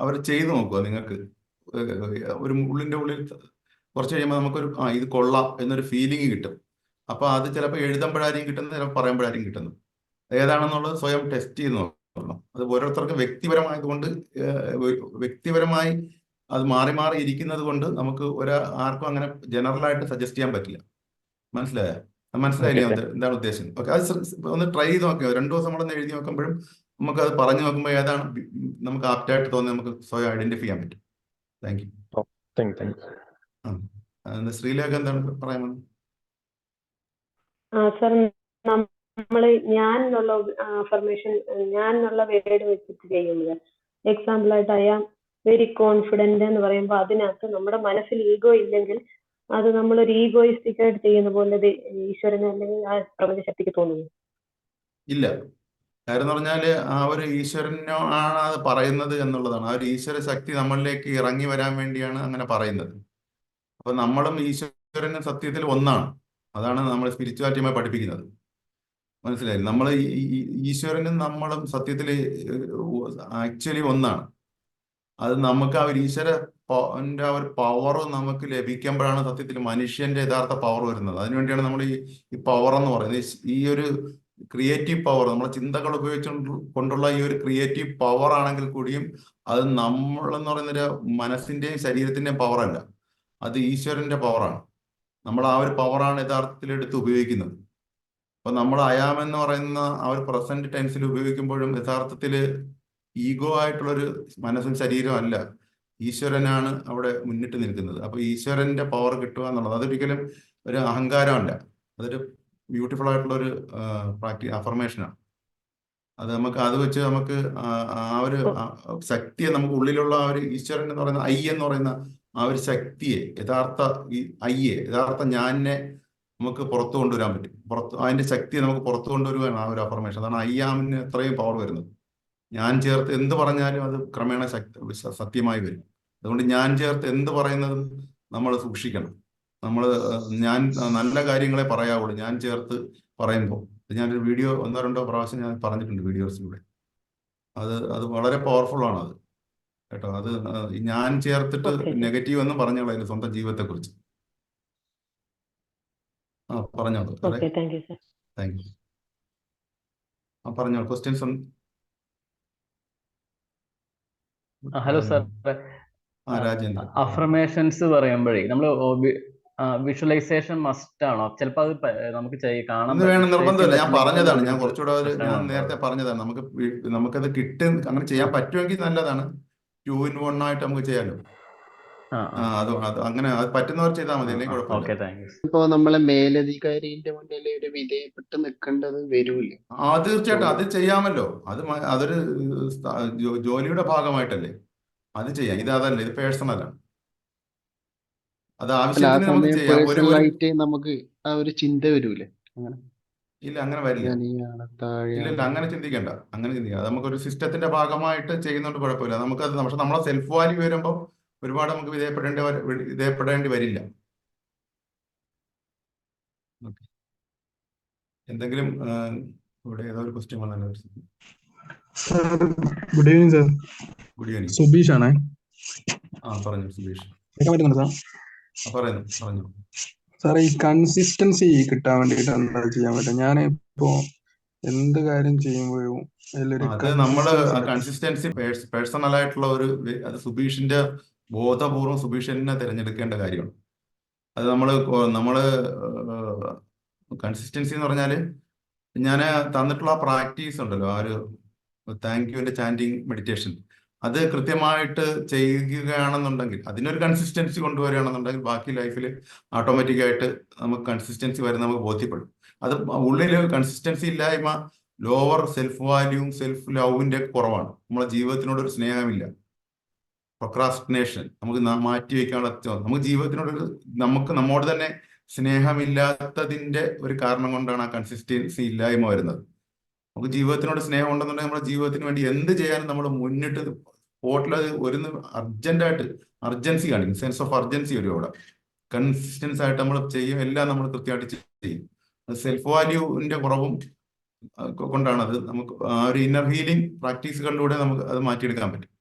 അവർ ചെയ്തു നോക്കുക. നിങ്ങൾക്ക് ഒരു ഉള്ളിന്റെ ഉള്ളിൽ കുറച്ച് കഴിയുമ്പോൾ നമുക്കൊരു ഇത് കൊള്ളാം എന്നൊരു ഫീലിംഗ് കിട്ടും. അപ്പൊ അത് ചിലപ്പോൾ എഴുതുമ്പോഴായിരിക്കും കിട്ടുന്നത്, ചിലപ്പോൾ പറയുമ്പോഴായിരിക്കും കിട്ടുന്നത്. ഏതാണെന്നുള്ളത് സ്വയം ടെസ്റ്റ് ചെയ്ത് നോക്കണം. അത് ഓരോരുത്തർക്കും വ്യക്തിപരമായി അത് മാറി മാറി ഇരിക്കുന്നത് കൊണ്ട് നമുക്ക് ആർക്കും അങ്ങനെ ജനറലായിട്ട് സജസ്റ്റ് ചെയ്യാൻ പറ്റില്ല. മനസ്സിലായില്ലേ എന്താണ് ഉദ്ദേശം? ഓക്കെ, അത് ഒന്ന് ട്രൈ ചെയ്ത് നോക്കിയോ. 2 ദിവസം നമ്മളൊന്ന് എഴുതി നോക്കുമ്പോഴും നമുക്ക് അത് പറഞ്ഞു നോക്കുമ്പോൾ ഏതാണ് നമുക്ക് ആപ്റ്റായിട്ട് തോന്നുന്നത് നമുക്ക് സ്വയം ഐഡന്റിഫൈ ചെയ്യാൻ പറ്റും. Thank you. ശ്രീലേഖ എന്താണ് പറയാൻ? സർ, നമ്മള് ഞാൻ എന്നുള്ള അഫർമേഷൻ, ഞാൻ എന്നുള്ള വേർഡ് വെച്ചിട്ട് ചെയ്യുന്നത്, എക്സാമ്പിൾ ആയിട്ട് ഐ ആം വെരി കോൺഫിഡന്റ് എന്ന് പറയുമ്പോൾ അതിനകത്ത് നമ്മുടെ മനസ്സിൽ ഈഗോ ഇല്ലെങ്കിൽ അത് നമ്മളൊരു ഈഗോയിസ്റ്റിക് ആയിട്ട് ചെയ്യുന്ന പോലെ ഈശ്വരന് അല്ലെങ്കിൽ ആ പ്രപഞ്ചശക്തിക്ക് തോന്നുന്നു? ഇല്ല. കാര്യം എന്ന് പറഞ്ഞാല് ആ ഒരു ഈശ്വരനോ ആണ് അത് പറയുന്നത് എന്നുള്ളതാണ്. ആ ഒരു ഈശ്വര ശക്തി നമ്മളിലേക്ക് ഇറങ്ങി വരാൻ വേണ്ടിയാണ് അങ്ങനെ പറയുന്നത്. അപ്പൊ നമ്മളും ഈശ്വരനും സത്യത്തിൽ ഒന്നാണ്. അതാണ് നമ്മൾ സ്പിരിച്വാലിറ്റിയുമായി പഠിപ്പിക്കുന്നത്. മനസ്സിലായി? നമ്മൾ ഈശ്വരനും നമ്മളും സത്യത്തിൽ ആക്ച്വലി ഒന്നാണ്. അത് നമുക്ക് ആ ഒരു ഈശ്വര ആ ഒരു പവർ നമുക്ക് ലഭിക്കുമ്പോഴാണ് സത്യത്തിൽ മനുഷ്യന്റെ യഥാർത്ഥ പവർ വരുന്നത്. അതിനുവേണ്ടിയാണ് നമ്മൾ ഈ പവർ എന്ന് പറയുന്നത്. ഈ ഒരു ക്രിയേറ്റീവ് പവർ, നമ്മളെ ചിന്തകൾ കൊണ്ടുള്ള ഈ ഒരു ക്രിയേറ്റീവ് പവർ ആണെങ്കിൽ കൂടിയും അത് നമ്മളെന്ന് പറയുന്നൊരു മനസ്സിന്റെയും ശരീരത്തിന്റെയും പവറല്ല, അത് ഈശ്വരന്റെ പവറാണ്. നമ്മൾ ആ ഒരു പവറാണ് യഥാർത്ഥത്തിൽ എടുത്ത് ഉപയോഗിക്കുന്നത്. അപ്പൊ നമ്മൾ അയാം എന്ന് പറയുന്ന ആ ഒരു പ്രസന്റ് ടെൻസിൽ ഉപയോഗിക്കുമ്പോഴും യഥാർത്ഥത്തിൽ ഈഗോ ആയിട്ടുള്ളൊരു മനസ്സും ശരീരവും അല്ല, ഈശ്വരനാണ് അവിടെ മുന്നിട്ട് നിൽക്കുന്നത്. അപ്പൊ ഈശ്വരന്റെ പവർ കിട്ടുക എന്നുള്ളത് അതൊരിക്കലും ഒരു അഹങ്കാരമല്ല, അതൊരു ബ്യൂട്ടിഫുൾ ആയിട്ടുള്ള ഒരു അഫർമേഷനാണ്. അത് വെച്ച് നമുക്ക് ആ ഒരു ശക്തിയെ, നമുക്ക് ഉള്ളിലുള്ള ആ ഒരു ഈശ്വരൻ എന്ന് പറയുന്ന എന്ന് പറയുന്ന ആ ഒരു ശക്തിയെ, യഥാർത്ഥ ഞാനിനെ നമുക്ക് പുറത്തു കൊണ്ടുവരാൻ പറ്റും. അതിന്റെ ശക്തിയെ നമുക്ക് പുറത്തു കൊണ്ടുവരുവാണ് ആ ഒരു അഫർമേഷൻ. അതാണ് അയ്യാമിന് എത്രയും പവർ വരുന്നത്. ഞാൻ ചേർത്ത് എന്ത് പറഞ്ഞാലും അത് ക്രമേണ സത്യമായി വരും. അതുകൊണ്ട് ഞാൻ ചേർത്ത് എന്ത് പറയുന്നതും നമ്മൾ സൂക്ഷിക്കണം. ഞാൻ നല്ല കാര്യങ്ങളെ പറയാവുള്ളൂ ഞാൻ ചേർത്ത് പറയുമ്പോൾ. ഞാനൊരു വീഡിയോ 1-2 പ്രാവശ്യം ഞാൻ പറഞ്ഞിട്ടുണ്ട് വീഡിയോസിലൂടെ. അത് വളരെ പവർഫുൾ ആണ് അത് കേട്ടോ. അത് ഞാൻ ചേർത്തിട്ട് നെഗറ്റീവ് എന്നും പറഞ്ഞോളൂ സ്വന്തം ജീവിതത്തെ കുറിച്ച്. പറഞ്ഞോളൂ. Thank you. പറഞ്ഞോളൂ, ക്വസ്റ്റ്യൻസ് ഉണ്ട്. Hello sir, Rajendran. അഫർമേഷൻസ് പറയുമ്പോഴേ നമ്മൾ വിഷ്വലൈസേഷൻ മസ്റ്റ് ആണോ? ചിലപ്പോൾ അത് നമുക്ക് കാണാൻ വേണം, നിർബന്ധമില്ല. ഞാൻ പറഞ്ഞതാണ്, ഞാൻ കുറച്ചുകൂടെ ഞാൻ നേരത്തെ പറഞ്ഞതാണ്. നമുക്കത് അങ്ങനെ ചെയ്യാൻ പറ്റുമെങ്കിൽ നല്ലതാണ്. 2 in 1 ആയിട്ട് നമുക്ക് ചെയ്യാമല്ലോ. അങ്ങനെ പറ്റുന്നവർ ചെയ്താൽ മതി, അല്ലെങ്കിൽ കുഴപ്പമില്ല. ഇപ്പൊ നമ്മളെ മേലധികാരിന്റെ മുന്നിൽ ഒരു വിധേയപ്പെട്ട് നിൽക്കേണ്ടത് വരൂല്ലേ? തീർച്ചയായിട്ടും അത് ചെയ്യാമല്ലോ. അതൊരു ജോലിയുടെ ഭാഗമായിട്ടല്ലേ, അത് ചെയ്യാം. അതല്ല, ഇത് പേഴ്സണലാണ്. അത് ആവശ്യത്തിന് നമുക്ക് ചെയ്യാം. നമുക്ക് ആ ഒരു ചിന്ത വരൂലേ? ഇല്ല, അങ്ങനെ വരില്ല. ഇല്ല, അങ്ങനെ ചിന്തിക്കണ്ട. അത് നമുക്കൊരു സിസ്റ്റത്തിന്റെ ഭാഗമായിട്ട് ചെയ്യുന്നോണ്ട് കുഴപ്പമില്ല. പക്ഷെ നമ്മളെ സെൽഫ് വാല്യൂ വരുമ്പോൾ ഒരുപാട് നമുക്ക് വിധേയപ്പെടേണ്ടി വരില്ല. എന്തെങ്കിലും ഇവിടെ ഏതോ ഒരു ക്വസ്റ്റ്യൻ വന്നല്ലോ. Good evening sir. Good evening. Subeesh ആണേ. പറഞ്ഞു സുബീഷ്. കേൾക്കാൻ പറ്റുന്നുണ്ടോ സാർ? പറഞ്ഞു സാർ, ഈ കൺസിസ്റ്റൻസി കിട്ടാൻ വേണ്ടിയിട്ട് എന്താ ചെയ്യാൻ പറ്റും? ഞാൻ ഇപ്പോ എന്ത് കാര്യം ചെയ്യുമ്പോഴും നമ്മള് കൺസിസ്റ്റൻസി പേഴ്സണൽ ആയിട്ടുള്ള അത് സുബീഷിന്റെ ബോധപൂർവം സുബീഷിനെ തിരഞ്ഞെടുക്കേണ്ട കാര്യമാണ്. അത് നമ്മള് കൺസിസ്റ്റൻസി എന്ന് പറഞ്ഞാല്, ഞാൻ തന്നിട്ടുള്ള പ്രാക്ടീസ് ഉണ്ടല്ലോ, ആ ഒരു താങ്ക് യുവിന്റെ ചാൻറ്റിങ് മെഡിറ്റേഷൻ, അത് കൃത്യമായിട്ട് ചെയ്യുകയാണെന്നുണ്ടെങ്കിൽ, അതിനൊരു കൺസിസ്റ്റൻസി കൊണ്ടുവരികയാണെന്നുണ്ടെങ്കിൽ ബാക്കി ലൈഫിൽ ഓട്ടോമാറ്റിക്കായിട്ട് നമുക്ക് കൺസിസ്റ്റൻസി വരെ നമുക്ക് ബോധ്യപ്പെടും. അത് ഉള്ളിൽ കൺസിസ്റ്റൻസി ഇല്ലായ്മ ലോവർ സെൽഫ് വാല്യൂവും സെൽഫ് ലവിന്റെ കുറവാണ്. നമ്മളെ ജീവിതത്തിനോട് ഒരു സ്നേഹമില്ല, പ്രൊക്രാസ്റ്റിനേഷൻ, നമുക്ക് മാറ്റി വയ്ക്കാനുള്ള നമുക്ക് ജീവിതത്തിനോടൊരു നമ്മോട് തന്നെ സ്നേഹമില്ലാത്തതിന്റെ ഒരു കാരണം കൊണ്ടാണ് ആ കൺസിസ്റ്റൻസി ഇല്ലായ്മ വരുന്നത്. നമുക്ക് ജീവിതത്തിനോട് സ്നേഹം ഉണ്ടെന്നുണ്ടെങ്കിൽ നമ്മുടെ ജീവിതത്തിന് വേണ്ടി എന്ത് ചെയ്യാനും നമ്മൾ മുന്നിട്ട് സ്പോട്ടിൽ അർജൻസി കാണിക്കും. സെൻസ് ഓഫ് അർജൻസി വരും അവിടെ. കൺസിസ്റ്റൻസ് ആയിട്ട് നമ്മൾ ചെയ്യും, എല്ലാം നമ്മൾ കൃത്യമായിട്ട് ചെയ്യും. സെൽഫ് വാല്യൂവിന്റെ കുറവും കൊണ്ടാണത്. നമുക്ക് ആ ഒരു ഇന്നർ ഹീലിംഗ് പ്രാക്ടീസുകളിലൂടെ നമുക്ക് അത് മാറ്റിയെടുക്കാൻ പറ്റും.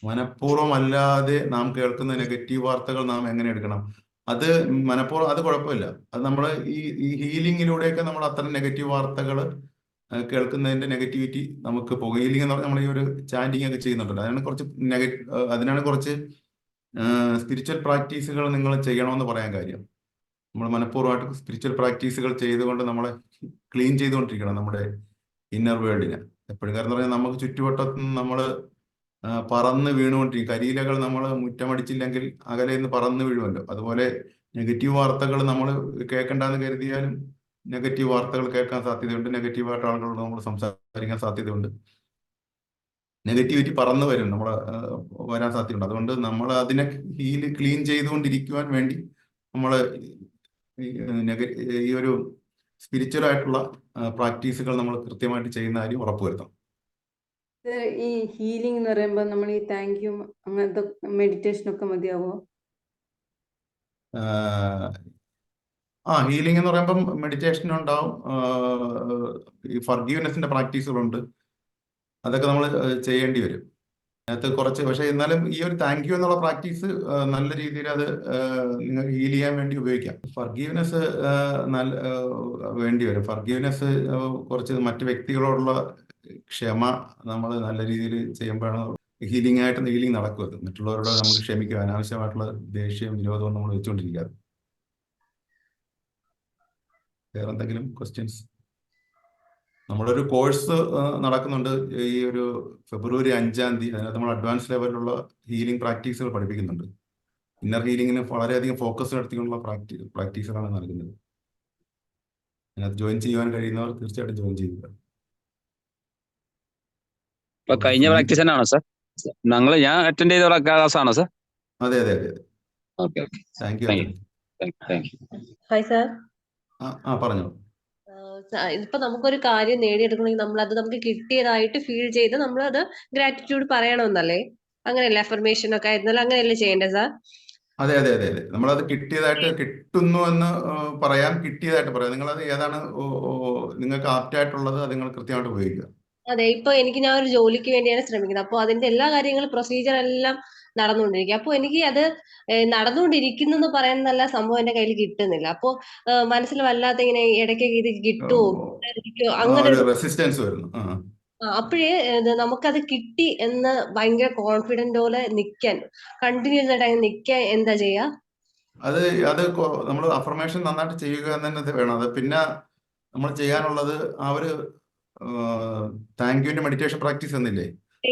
മനഃപൂർവ്വം അല്ലാതെ നാം കേൾക്കുന്ന നെഗറ്റീവ് വാർത്തകൾ നാം എങ്ങനെ എടുക്കണം? അത് മനഃപൂർവ്വം, അത് കുഴപ്പമില്ല. അത് നമ്മൾ ഈ ഹീലിംഗിലൂടെയൊക്കെ നമ്മൾ അത്തരം നെഗറ്റീവ് വാർത്തകൾ കേൾക്കുന്നതിന്റെ നെഗറ്റിവിറ്റി നമുക്ക് പോകും. ഹീലിംഗ് എന്ന് പറഞ്ഞാൽ നമ്മൾ ഈ ഒരു ചാൻറ്റിങ് ഒക്കെ ചെയ്യുന്നുണ്ടല്ലോ, അതിനാണ് കുറച്ച് സ്പിരിച്വൽ പ്രാക്ടീസുകൾ നിങ്ങൾ ചെയ്യണമെന്ന് പറയാൻ കാര്യം. നമ്മൾ മനഃപൂർവ്വമായിട്ട് സ്പിരിച്വൽ പ്രാക്ടീസുകൾ ചെയ്തുകൊണ്ട് നമ്മളെ ക്ലീൻ ചെയ്തുകൊണ്ടിരിക്കണം നമ്മുടെ ഇന്നർ വേൾഡിനെ എപ്പോഴും. കാരണം പറഞ്ഞാൽ നമുക്ക് ചുറ്റുവട്ടത്ത് നമ്മൾ പറന്ന് വീണുകൊണ്ടിരിക്കും. കരിയിലകൾ നമ്മൾ മുറ്റമടിച്ചില്ലെങ്കിൽ അകലെ നിന്ന് പറന്ന് വീഴുമല്ലോ. അതുപോലെ നെഗറ്റീവ് വാർത്തകൾ നമ്മൾ കേൾക്കണ്ടെന്ന് കരുതിയാലും നെഗറ്റീവ് വാർത്തകൾ കേൾക്കാൻ സാധ്യതയുണ്ട്. നെഗറ്റീവായിട്ട് ആളുകളോട് നമ്മൾ സംസാരിക്കാൻ സാധ്യതയുണ്ട്. നെഗറ്റിവിറ്റി പറന്നു വരും, നമ്മൾ വരാൻ സാധ്യതയുണ്ട്. അതുകൊണ്ട് നമ്മൾ അതിനെ ക്ലീൻ ചെയ്തുകൊണ്ടിരിക്കുവാൻ വേണ്ടി നമ്മൾ ഈ ഒരു സ്പിരിച്വൽ ആയിട്ടുള്ള പ്രാക്ടീസുകൾ നമ്മൾ കൃത്യമായിട്ട് ചെയ്യുന്ന കാര്യം ഉറപ്പുവരുത്തണം. ഈ ഹീലിംഗ് എന്ന് പറയുമ്പോൾ നമ്മൾ ഈ താങ്ക് യു അങ്ങനത്തെ മെഡിറ്റേഷൻ ഒക്കെ മതിയാവോ? ഹീലിംഗ് എന്ന് പറയുമ്പം മെഡിറ്റേഷൻ ഉണ്ടാവും, ഈ ഫർഗീവ്നെസിന്റെ പ്രാക്ടീസുകളുണ്ട്, അതൊക്കെ നമ്മൾ ചെയ്യേണ്ടി വരും. അതിനകത്ത് കുറച്ച്, പക്ഷെ എന്നാലും ഈ ഒരു താങ്ക് യു എന്നുള്ള പ്രാക്ടീസ് നല്ല രീതിയിൽ അത് നിങ്ങൾക്ക് ഹീൽ ചെയ്യാൻ വേണ്ടി ഉപയോഗിക്കാം. ഫർഗീവ്നെസ് വേണ്ടി വരും. ഫർഗീവ്നെസ് കുറച്ച് മറ്റു വ്യക്തികളോടുള്ള ക്ഷമ നമ്മൾ നല്ല രീതിയിൽ ചെയ്യുമ്പോഴാണ് ഹീലിംഗ് നടക്കുന്നത്. മറ്റുള്ളവരോട് നമുക്ക് ക്ഷമിക്കുക, അനാവശ്യമായിട്ടുള്ള ദേഷ്യവും വിരോധവും നമ്മൾ വെച്ചുകൊണ്ടിരിക്കാതെ. വേറെ എന്തെങ്കിലും ക്വസ്റ്റ്യൻസ്? നമ്മളൊരു കോഴ്സ് നടക്കുന്നുണ്ട് ഈ ഒരു ഫെബ്രുവരി 5-ാം തീയതി. അതിനകത്ത് നമ്മൾ അഡ്വാൻസ് ലെവലിലുള്ള ഹീലിംഗ് പ്രാക്ടീസുകൾ പഠിപ്പിക്കുന്നുണ്ട്. ഇന്നർ ഹീലിംഗിന് വളരെയധികം ഫോക്കസ് നടത്തിക്കൊണ്ടുള്ള പ്രാക്ടീസുകളാണ് നൽകുന്നത്. അതിനകത്ത് ജോയിൻ ചെയ്യുവാൻ കഴിയുന്നവർ തീർച്ചയായിട്ടും ജോയിൻ ചെയ്യുക. ഇപ്പൊ കഴിഞ്ഞ പ്രാക്ടീസ് തന്നെയാണോ സാർ? ഞാൻ അറ്റൻഡ് ചെയ്ത ക്ലാസ് ആണോ സാർ? അതെ അതെ അതെ. Okay okay. Thank you. Thank you. Hi sir. പറഞ്ഞോ. ഇപ്പൊ നമുക്കൊരു കാര്യം നേടിയെടുക്കണമെങ്കിൽ നമുക്ക് കിട്ടിയതായിട്ട് ഫീൽ ചെയ്ത് നമ്മളത് ഗ്രാറ്റിറ്റ്യൂഡ് പറയണമെന്നല്ലേ? അങ്ങനെയല്ലേ അഫർമേഷൻ ഒക്കെ ആയിരുന്നല്ലോ, അങ്ങനെയല്ലേ ചെയ്യേണ്ടത് സാർ? അതെ അതെ അതെ അതെ. നമ്മളത് കിട്ടിയതായിട്ട് കിട്ടുന്നു എന്ന് പറയാം, കിട്ടിയതായിട്ട് പറയാം. നിങ്ങളത് ഏതാണ് നിങ്ങൾക്ക് ആപ്റ്റായിട്ടുള്ളത് അത് നിങ്ങൾ കൃത്യമായിട്ട് ഉപയോഗിക്കുക. അതെ, ഇപ്പൊ ഞാൻ ഒരു ജോലിക്ക് വേണ്ടിയാണ് ശ്രമിക്കുന്നത്. അപ്പോൾ അതിന്റെ എല്ലാ കാര്യങ്ങളും പ്രൊസീജിയർ എല്ലാം നടന്നുകൊണ്ടിരിക്കുക. അപ്പോൾ എനിക്ക് അത് നടന്നുകൊണ്ടിരിക്കുന്നു പറയാനല്ല, സംഭവം എന്റെ കയ്യിൽ കിട്ടുന്നില്ല. അപ്പോ മനസ്സിൽ വല്ലാത്ത ഇങ്ങനെ ഇടയ്ക്ക് ഇത് കിട്ടുമോ അങ്ങനെ ഒരു റെസിസ്റ്റൻസ് വരുന്നു. അപ്പോഴേ നമുക്കത് കിട്ടി എന്ന് ഭയങ്കര കോൺഫിഡന്റ് പോലെ നിൽക്കാൻ, കണ്ടിന്യൂസ് ആയിട്ട് നിൽക്കാൻ എന്താ ചെയ്യാ? അത് നമ്മൾ അഫർമേഷൻ നന്നായിട്ട് ചെയ്യുക എന്ന് തന്നെ വേണം. അത് പിന്നെ നമ്മൾ ചെയ്യാനുള്ളത് ആ ഒരു താങ്ക് യുവിന്റെ മെഡിറ്റേഷൻ പ്രാക്ടീസ് എന്നില്ലേ,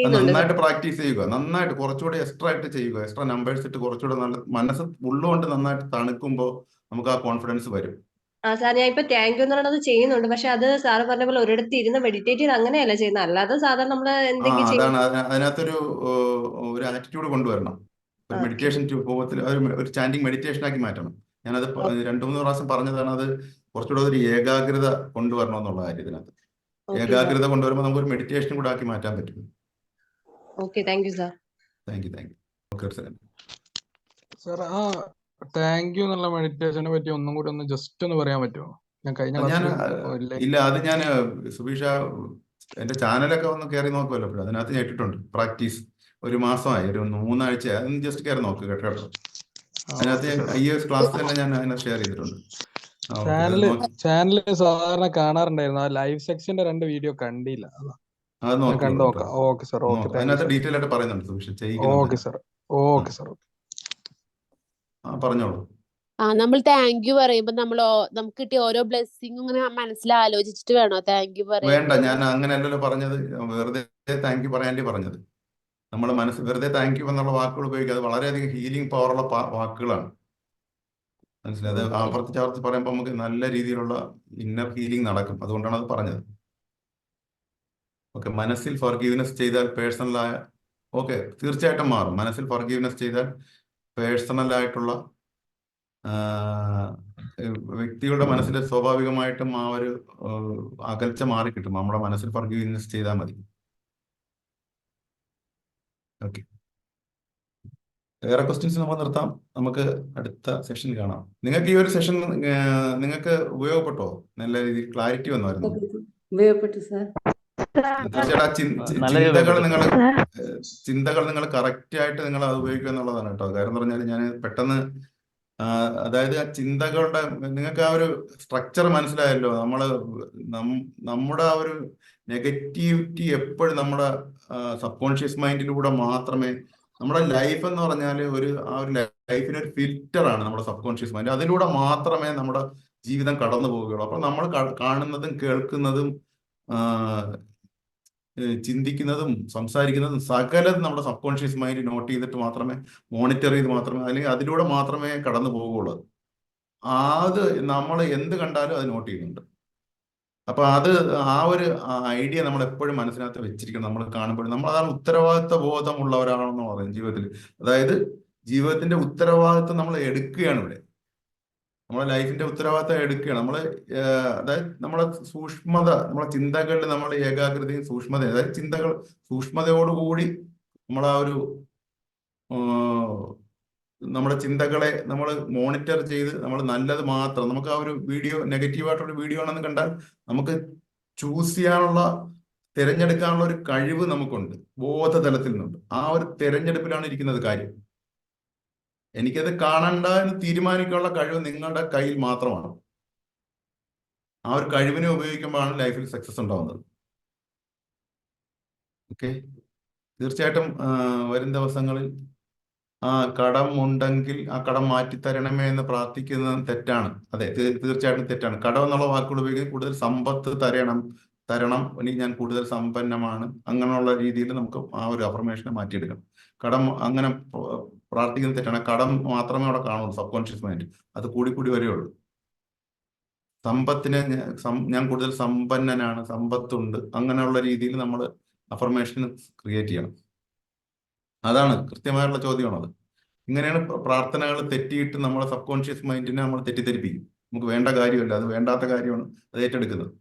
അത് നന്നായിട്ട് പ്രാക്ടീസ് ചെയ്യുക. നന്നായിട്ട് കുറച്ചുകൂടി എക്സ്ട്രാ ആയിട്ട് ചെയ്യുക. എക്സ്ട്രാ നമ്പേഴ്സ് ഇട്ട് കുറച്ചുകൂടെ നല്ല മനസ്സ് ഉള്ളുകൊണ്ട് നന്നായിട്ട് തണുക്കുമ്പോൾ നമുക്ക് ആ കോൺഫിഡൻസ് വരും. സാർ, ഞാൻ ഇപ്പൊ താങ്ക് യു എന്ന് പറയുന്നത് ചെയ്യുന്നുണ്ട്. പക്ഷെ അത് സാറ് പറഞ്ഞ പോലെ ഒരിടത്ത് ഇരുന്ന് മെഡിറ്റേറ്റ് ചെയ്ത് അങ്ങനെയല്ല ചെയ്യുന്നത്. അല്ലാതെ സാധാരണ നമ്മള് എന്തെങ്കിലും അതിനകത്തൊരു ആറ്റിറ്റ്യൂഡ് കൊണ്ടുവരണം. ഒരു മെഡിറ്റേഷൻ രൂപത്തിൽ ഒരു ചാൻഡിങ് മെഡിറ്റേഷൻ ആക്കി മാറ്റണം. ഞാനത് 2-3 പ്രാവശ്യം പറഞ്ഞതാണ്. അത് കുറച്ചുകൂടെ ഒരു ഏകാഗ്രത കൊണ്ടുവരണം എന്നുള്ള കാര്യത്തിനകത്ത്. ഏകാഗ്രത കൊണ്ടുവരുമ്പോൾ നമുക്കൊരു മെഡിറ്റേഷൻ കൂടെ ആക്കി മാറ്റാൻ പറ്റും. Okay, thank you sir. Thank you. Okay sir, ആ താങ്ക് യു എന്നുള്ള മെഡിറ്റേഷനെ പറ്റി ഒന്നും കൂടി ഒന്ന് ജസ്റ്റ് ഒന്ന് പറയാൻ പറ്റുമോ? ഞാൻ കഴിഞ്ഞ ഇല്ല, അത് ഞാൻ സുബീഷ എന്റെ ചാനലൊക്കെ ഒന്ന് കയറി നോക്കുമല്ലോ. അതിനകത്ത് ഞാൻ ഇട്ടിട്ടുണ്ട് പ്രാക്ടീസ്. ഒരു മാസമായി, ഒരു 3 ആഴ്ച. അതൊന്ന് ജസ്റ്റ് കയറി നോക്ക് കേട്ടോ. അതിനകത്ത് ഈ ക്ലാസ് തന്നെ ഞാൻ അതിനകത്ത് ഷെയർ ചെയ്തിട്ടുണ്ട്. ചാനല് സാധാരണ കാണാറുണ്ടായിരുന്നു. ആ ലൈവ് സെക്ഷന്റെ 2 വീഡിയോ കണ്ടില്ല. അത് കണ്ടു നോക്കാം. Okay sir. ഓക്കെ, അതിനകത്ത് ഡീറ്റെയിൽ ആയിട്ട് പറയുന്നുണ്ട് Subeesh. Okay sir. Okay sir. പറഞ്ഞോളൂ. നമ്മൾ താങ്ക് യു പറയുമ്പോ നമുക്ക് കിട്ടിയ ഓരോ ബ്ലെസ്സിങ്ങും ഇങ്ങനെ മനസ്സിൽ ആലോചിച്ചിട്ട് വേണോ താങ്ക് യു പറയാൻ? വേണ്ട, ഞാൻ അങ്ങനെയല്ലല്ലോ പറഞ്ഞത്. വെറുതെ താങ്ക് യു പറയാനല്ലേ പറഞ്ഞത്. നമ്മൾ വെറുതെ താങ്ക് യു എന്നുള്ള വാക്കുകൾ ഉപയോഗിക്കുക. അത് വളരെയധികം ഹീലിംഗ് പവറുള്ള വാക്കുകളാണ്. മനസ്സിലായത്? ആവർത്തിച്ച് പറയുമ്പോൾ നമുക്ക് നല്ല രീതിയിലുള്ള ഇന്നർ ഹീലിംഗ് നടക്കും. അതുകൊണ്ടാണ് അത് പറഞ്ഞത്. ഓക്കെ, മനസ്സിൽ ഫർഗീവ്നെസ് ചെയ്താൽ തീർച്ചയായിട്ടും മാറും. മനസ്സിൽ ഫർഗീവ്നെസ് ചെയ്താൽ പേഴ്സണലായിട്ടുള്ള വ്യക്തികളുടെ മനസ്സിൽ സ്വാഭാവികമായിട്ടും ആ ഒരു അകൽച്ച മാറിക്കിട്ടും. നമ്മുടെ മനസ്സിൽ ഫർഗീവ്നെസ് ചെയ്താൽ മതി. ഓക്കെ, വേറെ ക്വസ്റ്റ്യൻസ് നമ്മൾ നിർത്താം. നമുക്ക് അടുത്ത സെഷൻ കാണാം. നിങ്ങൾക്ക് ഈ ഒരു സെഷൻ നിങ്ങൾക്ക് ഉപയോഗപ്പെട്ടോ? നല്ല രീതിയിൽ ക്ലാരിറ്റി വന്നായിരുന്നു? ഉപയോഗപ്പെട്ടു സാർ. ചിന്തകൾ നിങ്ങൾ കറക്റ്റ് ആയിട്ട് നിങ്ങൾ അത് ഉപയോഗിക്കുക എന്നുള്ളതാണ് കേട്ടോ. കാര്യം പറഞ്ഞാൽ ഞാൻ പെട്ടെന്ന് അതായത് ആ ചിന്തകളുടെ നിങ്ങൾക്ക് ആ ഒരു സ്ട്രക്ചർ മനസ്സിലായല്ലോ. നമ്മുടെ ആ ഒരു നെഗറ്റിവിറ്റി എപ്പോഴും നമ്മുടെ സബ് കോൺഷ്യസ് മൈൻഡിലൂടെ മാത്രമേ, നമ്മുടെ ലൈഫ് എന്ന് പറഞ്ഞാൽ ആ ഒരു ലൈഫിന് ഒരു ഫിൽറ്ററാണ് നമ്മുടെ സബ് കോൺഷ്യസ് മൈൻഡ്. അതിലൂടെ മാത്രമേ നമ്മുടെ ജീവിതം കടന്നു പോവുകയുള്ളൂ. അപ്പൊ നമ്മൾ കാണുന്നതും കേൾക്കുന്നതും ചിന്തിക്കുന്നതും സംസാരിക്കുന്നതും സകലതും നമ്മുടെ സബ് കോൺഷ്യസ് മൈൻഡ് നോട്ട് ചെയ്തിട്ട് മാത്രമേ, മോണിറ്റർ ചെയ്ത് മാത്രമേ, അല്ലെങ്കിൽ അതിലൂടെ മാത്രമേ കടന്നു പോകുകയുള്ളൂ. അത് നമ്മൾ എന്ത് കണ്ടാലും അത് നോട്ട് ചെയ്യുന്നുണ്ട്. അപ്പൊ ആ ഒരു ഐഡിയ നമ്മൾ എപ്പോഴും മനസ്സിനകത്ത് വെച്ചിരിക്കണം. നമ്മൾ കാണുമ്പോഴും അതാണ് ഉത്തരവാദിത്വ ബോധമുള്ളവരാണെന്ന് പറയും ജീവിതത്തിൽ. അതായത് ജീവിതത്തിന്റെ ഉത്തരവാദിത്വം നമ്മൾ എടുക്കുകയാണ് ഇവിടെ. നമ്മളെ ലൈഫിന്റെ ഉത്തരവാദിത്തം എടുക്കുകയാണ് അതായത് നമ്മളെ സൂക്ഷ്മത, നമ്മളെ ചിന്തകളിൽ നമ്മൾ ഏകാഗ്രതയും സൂക്ഷ്മതയും, അതായത് ചിന്തകൾ സൂക്ഷ്മതയോടുകൂടി നമ്മൾ നമ്മുടെ ചിന്തകളെ നമ്മൾ മോണിറ്റർ ചെയ്ത് നമ്മൾ നല്ലത് മാത്രം, നമുക്ക് ആ ഒരു വീഡിയോ നെഗറ്റീവായിട്ടൊരു വീഡിയോ ആണെന്ന് കണ്ടാൽ നമുക്ക് ചൂസ് ചെയ്യാനുള്ള തിരഞ്ഞെടുക്കാനുള്ള ഒരു കഴിവ് നമുക്കുണ്ട്, ബോധതലത്തിൽ നിന്നുണ്ട്. ആ ഒരു തിരഞ്ഞെടുപ്പിലാണ് ഇരിക്കുന്നത് കാര്യം. എനിക്കത് കാണണ്ട എന്ന് തീരുമാനിക്കാനുള്ള കഴിവ് നിങ്ങളുടെ കയ്യിൽ മാത്രമാണ്. ആ ഒരു കഴിവിനെ ഉപയോഗിക്കുമ്പോഴാണ് ലൈഫിൽ സക്സസ് ഉണ്ടാവുന്നത്. ഓക്കെ, തീർച്ചയായിട്ടും വരും ദിവസങ്ങളിൽ കടം ഉണ്ടെങ്കിൽ ആ കടം മാറ്റിത്തരണമേ എന്ന് പ്രാർത്ഥിക്കുന്നത് തെറ്റാണ്. അതെ, തീർച്ചയായിട്ടും തെറ്റാണ്. കടം എന്നുള്ള വാക്കുകൾ ഉപയോഗിക്കുന്നത് കൂടുതൽ സമ്പത്ത് തരണം, എനിക്ക് ഞാൻ കൂടുതൽ സമ്പന്നമാണ്, അങ്ങനെയുള്ള രീതിയിൽ നമുക്ക് ആ ഒരു അഫർമേഷനെ മാറ്റിയെടുക്കണം. കടം അങ്ങനെ പ്രാർത്ഥിക്കുന്നത് തെറ്റാണ്. കടം മാത്രമേ അവിടെ കാണുള്ളൂ, സബ് കോൺഷ്യസ് മൈൻഡ്. അത് കൂടി വരെയുള്ളൂ. സമ്പത്തിനെ ഞാൻ കൂടുതൽ സമ്പന്നനാണ്, സമ്പത്തുണ്ട്, അങ്ങനെയുള്ള രീതിയിൽ നമ്മൾ അഫർമേഷൻ ക്രിയേറ്റ് ചെയ്യണം. അതാണ് കൃത്യമായുള്ള ചോദ്യമാണത്. ഇങ്ങനെയാണ് പ്രാർത്ഥനകൾ തെറ്റിയിട്ട് നമ്മളെ സബ് കോൺഷ്യസ് മൈൻഡിനെ നമ്മൾ തെറ്റിദ്ധരിപ്പിക്കും. നമുക്ക് വേണ്ട കാര്യമല്ല, അത് വേണ്ടാത്ത കാര്യമാണ് അത് ഏറ്റെടുക്കുന്നത്.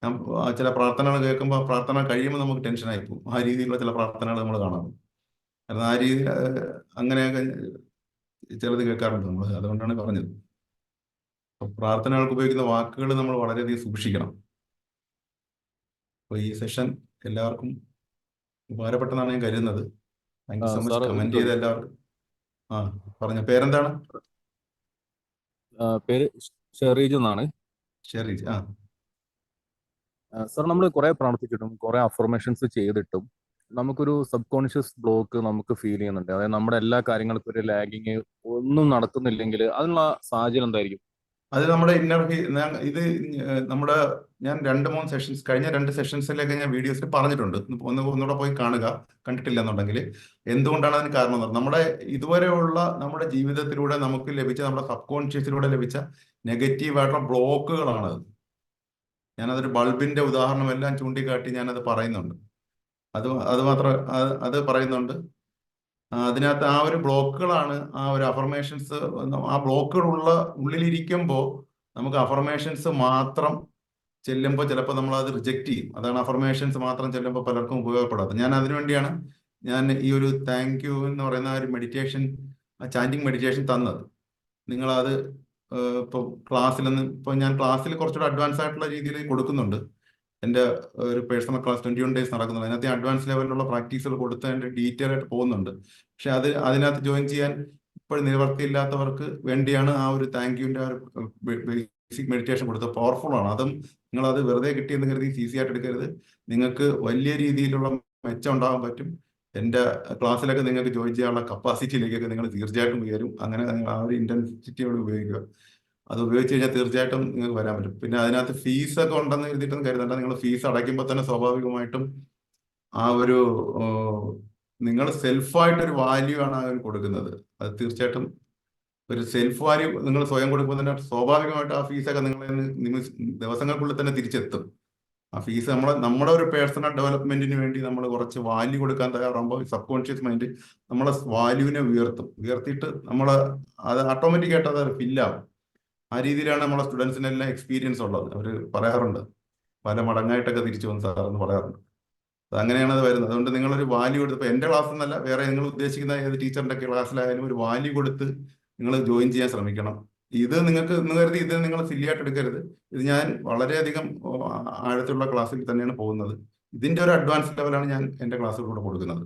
ഞാൻ ചില പ്രാർത്ഥനകൾ കേൾക്കുമ്പോൾ പ്രാർത്ഥന കഴിയുമ്പോൾ നമുക്ക് ടെൻഷനായി പോകും. ആ രീതിയിലുള്ള ചില പ്രാർത്ഥനകൾ നമ്മൾ കാണാറുണ്ട്. കാരണം ആ രീതി അങ്ങനെയൊക്കെ ചിലത് കേൾക്കാറുണ്ട് നമ്മൾ. അതുകൊണ്ടാണ് പറഞ്ഞത്. പ്രാർത്ഥനകൾക്ക് ഉപയോഗിക്കുന്ന വാക്കുകൾ നമ്മൾ വളരെയധികം സൂക്ഷിക്കണം. അപ്പോൾ ഈ സെഷൻ എല്ലാവർക്കും ഉപകാരപ്പെട്ടെന്നാണ് ഞാൻ കരുതുന്നത്. Thank you so much. Comment ചെയ്ത എല്ലാവർക്കും. പറഞ്ഞ പേരെന്താണ്? പേര് ഷെറീജ് എന്നാണ്. ഷെറീജ്. സർ, നമ്മൾ കുറെ പ്രാർത്ഥിച്ചിട്ടും കുറെ അഫർമേഷൻസ് ചെയ്തിട്ടും നമുക്കൊരു സബ് കോൺഷ്യസ് ബ്ലോക്ക് നമുക്ക് ഫീൽ ചെയ്യുന്നുണ്ട്. അതായത് നമ്മുടെ എല്ലാ കാര്യങ്ങൾക്കും ഒരു ലാഗിങ്, ഒന്നും നടക്കുന്നില്ലെങ്കിൽ അതിനുള്ള സാഹചര്യം എന്തായിരിക്കും? അത് നമ്മുടെ ഇന്നർ ഇത് നമ്മുടെ ഞാൻ 2-3 സെഷൻസ്, കഴിഞ്ഞ 2 സെഷൻസിലേക്ക് ഞാൻ വീഡിയോസിൽ പറഞ്ഞിട്ടുണ്ട്. ഒന്നുകൂടെ പോയി കാണുക, കണ്ടിട്ടില്ല എന്നുണ്ടെങ്കിൽ. എന്തുകൊണ്ടാണ് അതിന് കാരണം? നമ്മുടെ ഇതുവരെയുള്ള നമ്മുടെ ജീവിതത്തിലൂടെ നമുക്ക് ലഭിച്ച, നമ്മുടെ സബ് കോൺഷ്യസിലൂടെ ലഭിച്ച നെഗറ്റീവായിട്ടുള്ള ബ്ലോക്കുകളാണത്. ഞാനതൊരു ബൾബിന്റെ ഉദാഹരണം എല്ലാം ചൂണ്ടിക്കാട്ടി ഞാനത് പറയുന്നുണ്ട്. അത് പറയുന്നുണ്ട്. അതിനകത്ത് ആ ഒരു ബ്ലോക്കുകളാണ്, ആ ഒരു അഫർമേഷൻസ്. ആ ബ്ലോക്കുകളുള്ള ഉള്ളിലിരിക്കുമ്പോൾ നമുക്ക് അഫർമേഷൻസ് മാത്രം ചെല്ലുമ്പോൾ ചിലപ്പോൾ നമ്മൾ അത് റിജക്റ്റ് ചെയ്യും. അതാണ് അഫർമേഷൻസ് മാത്രം ചെല്ലുമ്പോൾ പലർക്കും ഉപയോഗപ്പെടാത്തത്. ഞാൻ അതിനുവേണ്ടിയാണ് ഈ ഒരു താങ്ക് യു എന്ന് പറയുന്ന ഒരു മെഡിറ്റേഷൻ, ചാൻറ്റിങ് മെഡിറ്റേഷൻ തന്നത്. നിങ്ങളത് ഇപ്പോൾ ഞാൻ ക്ലാസ്സിൽ കുറച്ചുകൂടെ അഡ്വാൻസ് ആയിട്ടുള്ള രീതിയിൽ കൊടുക്കുന്നുണ്ട്. എൻ്റെ ഒരു പേഴ്സണൽ ക്ലാസ് 21 days നടക്കുന്നുണ്ട്. അതിനകത്ത് അഡ്വാൻസ് ലെവലിലുള്ള പ്രാക്ടീസുകൾ കൊടുത്ത് അതിൻ്റെ ഡീറ്റെയിൽ ആയിട്ട് പോകുന്നുണ്ട്. പക്ഷെ അതിനകത്ത് ജോയിൻ ചെയ്യാൻ ഇപ്പോൾ നിവർത്തിയില്ലാത്തവർക്ക് വേണ്ടിയാണ് ആ ഒരു താങ്ക് യുവിൻ്റെ ആ ഒരു ബേസിക് മെഡിറ്റേഷൻ കൊടുത്തത്. പവർഫുൾ ആണ്. അതും നിങ്ങളത് വെറുതെ കിട്ടിയെന്ന് കരുതി ഈസി ആയിട്ട് എടുക്കരുത്. നിങ്ങൾക്ക് വലിയ രീതിയിലുള്ള മെച്ചം ഉണ്ടാകാൻ പറ്റും. എൻ്റെ ക്ലാസ്സിലൊക്കെ നിങ്ങൾക്ക് ജോയിൻ ചെയ്യാനുള്ള കപ്പാസിറ്റിയിലേക്കൊക്കെ നിങ്ങൾ തീർച്ചയായിട്ടും ഉയരും. അങ്ങനെ ആ ഒരു ഇൻറ്റൻസിറ്റിയോട് ഉപയോഗിക്കുക. അത് ഉപയോഗിച്ച് കഴിഞ്ഞാൽ തീർച്ചയായിട്ടും നിങ്ങൾക്ക് വരാൻ പറ്റും. പിന്നെ അതിനകത്ത് ഫീസൊക്കെ ഉണ്ടെന്ന് എഴുതിയിട്ടൊന്നും കരുതണ്ട. നിങ്ങൾ ഫീസ് അടയ്ക്കുമ്പോൾ തന്നെ സ്വാഭാവികമായിട്ടും ആ ഒരു നിങ്ങൾ സെൽഫായിട്ടൊരു വാല്യൂ ആണ് അതിന് കൊടുക്കുന്നത്. അത് തീർച്ചയായിട്ടും ഒരു സെൽഫ് വാല്യൂ നിങ്ങൾ സ്വയം കൊടുക്കുമ്പോൾ തന്നെ സ്വാഭാവികമായിട്ട് ആ ഫീസൊക്കെ നിങ്ങളെ ദിവസങ്ങൾക്കുള്ളിൽ തന്നെ തിരിച്ചെത്തും. ആ ഫീസ് നമ്മുടെ ഒരു പേഴ്സണൽ ഡെവലപ്മെന്റിന് വേണ്ടി നമ്മൾ കുറച്ച് വാല്യൂ കൊടുക്കാൻ തയ്യാറാകുമ്പോൾ സബ് കോൺഷ്യസ് മൈൻഡ് നമ്മളെ വാല്യൂവിനെ ഉയർത്തിയിട്ട് അത് ഓട്ടോമാറ്റിക്കായിട്ട് അത് ഫില്ലാവും. ആ രീതിയിലാണ് നമ്മളെ സ്റ്റുഡൻസിനെല്ലാം എക്സ്പീരിയൻസ് ഉള്ളത്. അവർ പറയാറുണ്ട്, പല മടങ്ങായിട്ടൊക്കെ തിരിച്ചു വന്ന് സാറെന്ന് പറയാറുണ്ട്. അങ്ങനെയാണ് അത് വരുന്നത്. അതുകൊണ്ട് നിങ്ങളൊരു വാല്യൂ കൊടുത്ത്, ഇപ്പോൾ എൻ്റെ ക്ലാസ് എന്നല്ല, വേറെ നിങ്ങൾ ഉദ്ദേശിക്കുന്ന ഏത് ടീച്ചറിൻ്റെ ക്ലാസ്സിലായാലും ഒരു വാല്യൂ കൊടുത്ത് നിങ്ങൾ ജോയിൻ ചെയ്യാൻ ശ്രമിക്കണം. ഇത് നിങ്ങൾക്ക് കരുതി ഇത് നിങ്ങൾ സില്ലിയായിട്ട് എടുക്കരുത്. ഇത് ഞാൻ വളരെയധികം ആഴത്തിലുള്ള ക്ലാസ്സിൽ തന്നെയാണ് പോകുന്നത്. ഇതിൻ്റെ ഒരു അഡ്വാൻസ് ലെവലാണ് ഞാൻ എൻ്റെ ക്ലാസ്സുകളിലൂടെ കൊടുക്കുന്നത്.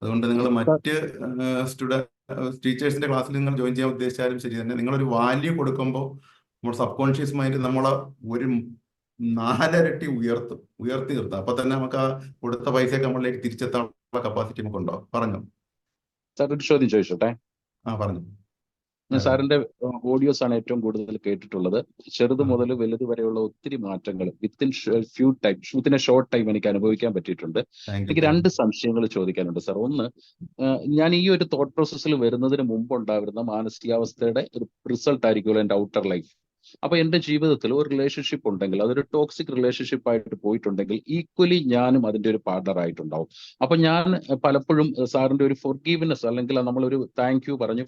അതുകൊണ്ട് നിങ്ങൾ മറ്റ് ടീച്ചേഴ്സിന്റെ ക്ലാസ്സിൽ നിങ്ങൾ ജോയിൻ ചെയ്യാൻ ഉദ്ദേശിച്ചാലും ശരി തന്നെ, നിങ്ങളൊരു വാല്യൂ കൊടുക്കുമ്പോൾ നമ്മുടെ സബ് കോൺഷ്യസ് മൈൻഡ് നമ്മളെ ഒരു 4 ഇരട്ടി ഉയർത്തി നിർത്താം. അപ്പൊ തന്നെ നമുക്ക് ആ കൊടുത്ത പൈസയൊക്കെ നമ്മളിലേക്ക് തിരിച്ചെത്താനുള്ള കപ്പാസിറ്റി നമുക്ക് ഉണ്ടാവും. പറഞ്ഞു സാർ, ഒരു ചോദ്യം ചോദിച്ചോട്ടെ? പറഞ്ഞു. ഞാൻ സാറിന്റെ ഓഡിയോസ് ആണ് ഏറ്റവും കൂടുതൽ കേട്ടിട്ടുള്ളത്. ചെറുത് മുതൽ വലുത് വരെയുള്ള ഒത്തിരി മാറ്റങ്ങൾ വിത്തിൻ എ ഷോർട്ട് ടൈം എനിക്ക് അനുഭവിക്കാൻ പറ്റിയിട്ടുണ്ട്. എനിക്ക് 2 സംശയങ്ങൾ ചോദിക്കാനുണ്ട് സാർ. ഒന്ന്, ഞാൻ ഈ ഒരു തോട്ട് പ്രോസസ്സിൽ വരുന്നതിന് മുമ്പ് ഉണ്ടായിരുന്ന മാനസികാവസ്ഥയുടെ ഒരു റിസൾട്ട് ആയിരിക്കുമല്ലോ എൻ്റെ ഔട്ടർ ലൈഫ്. അപ്പൊ എന്റെ ജീവിതത്തിൽ ഒരു റിലേഷൻഷിപ്പ് ഉണ്ടെങ്കിൽ, അതൊരു ടോക്സിക് റിലേഷൻഷിപ്പ് ആയിട്ട് പോയിട്ടുണ്ടെങ്കിൽ, ഈക്വലി ഞാനും അതിന്റെ ഒരു പാർട്ണർ ആയിട്ടുണ്ടാവും. അപ്പൊ ഞാൻ പലപ്പോഴും സാറിന്റെ ഒരു ഫോർഗീവ്നെസ്, അല്ലെങ്കിൽ നമ്മളൊരു താങ്ക് യു പറഞ്ഞ്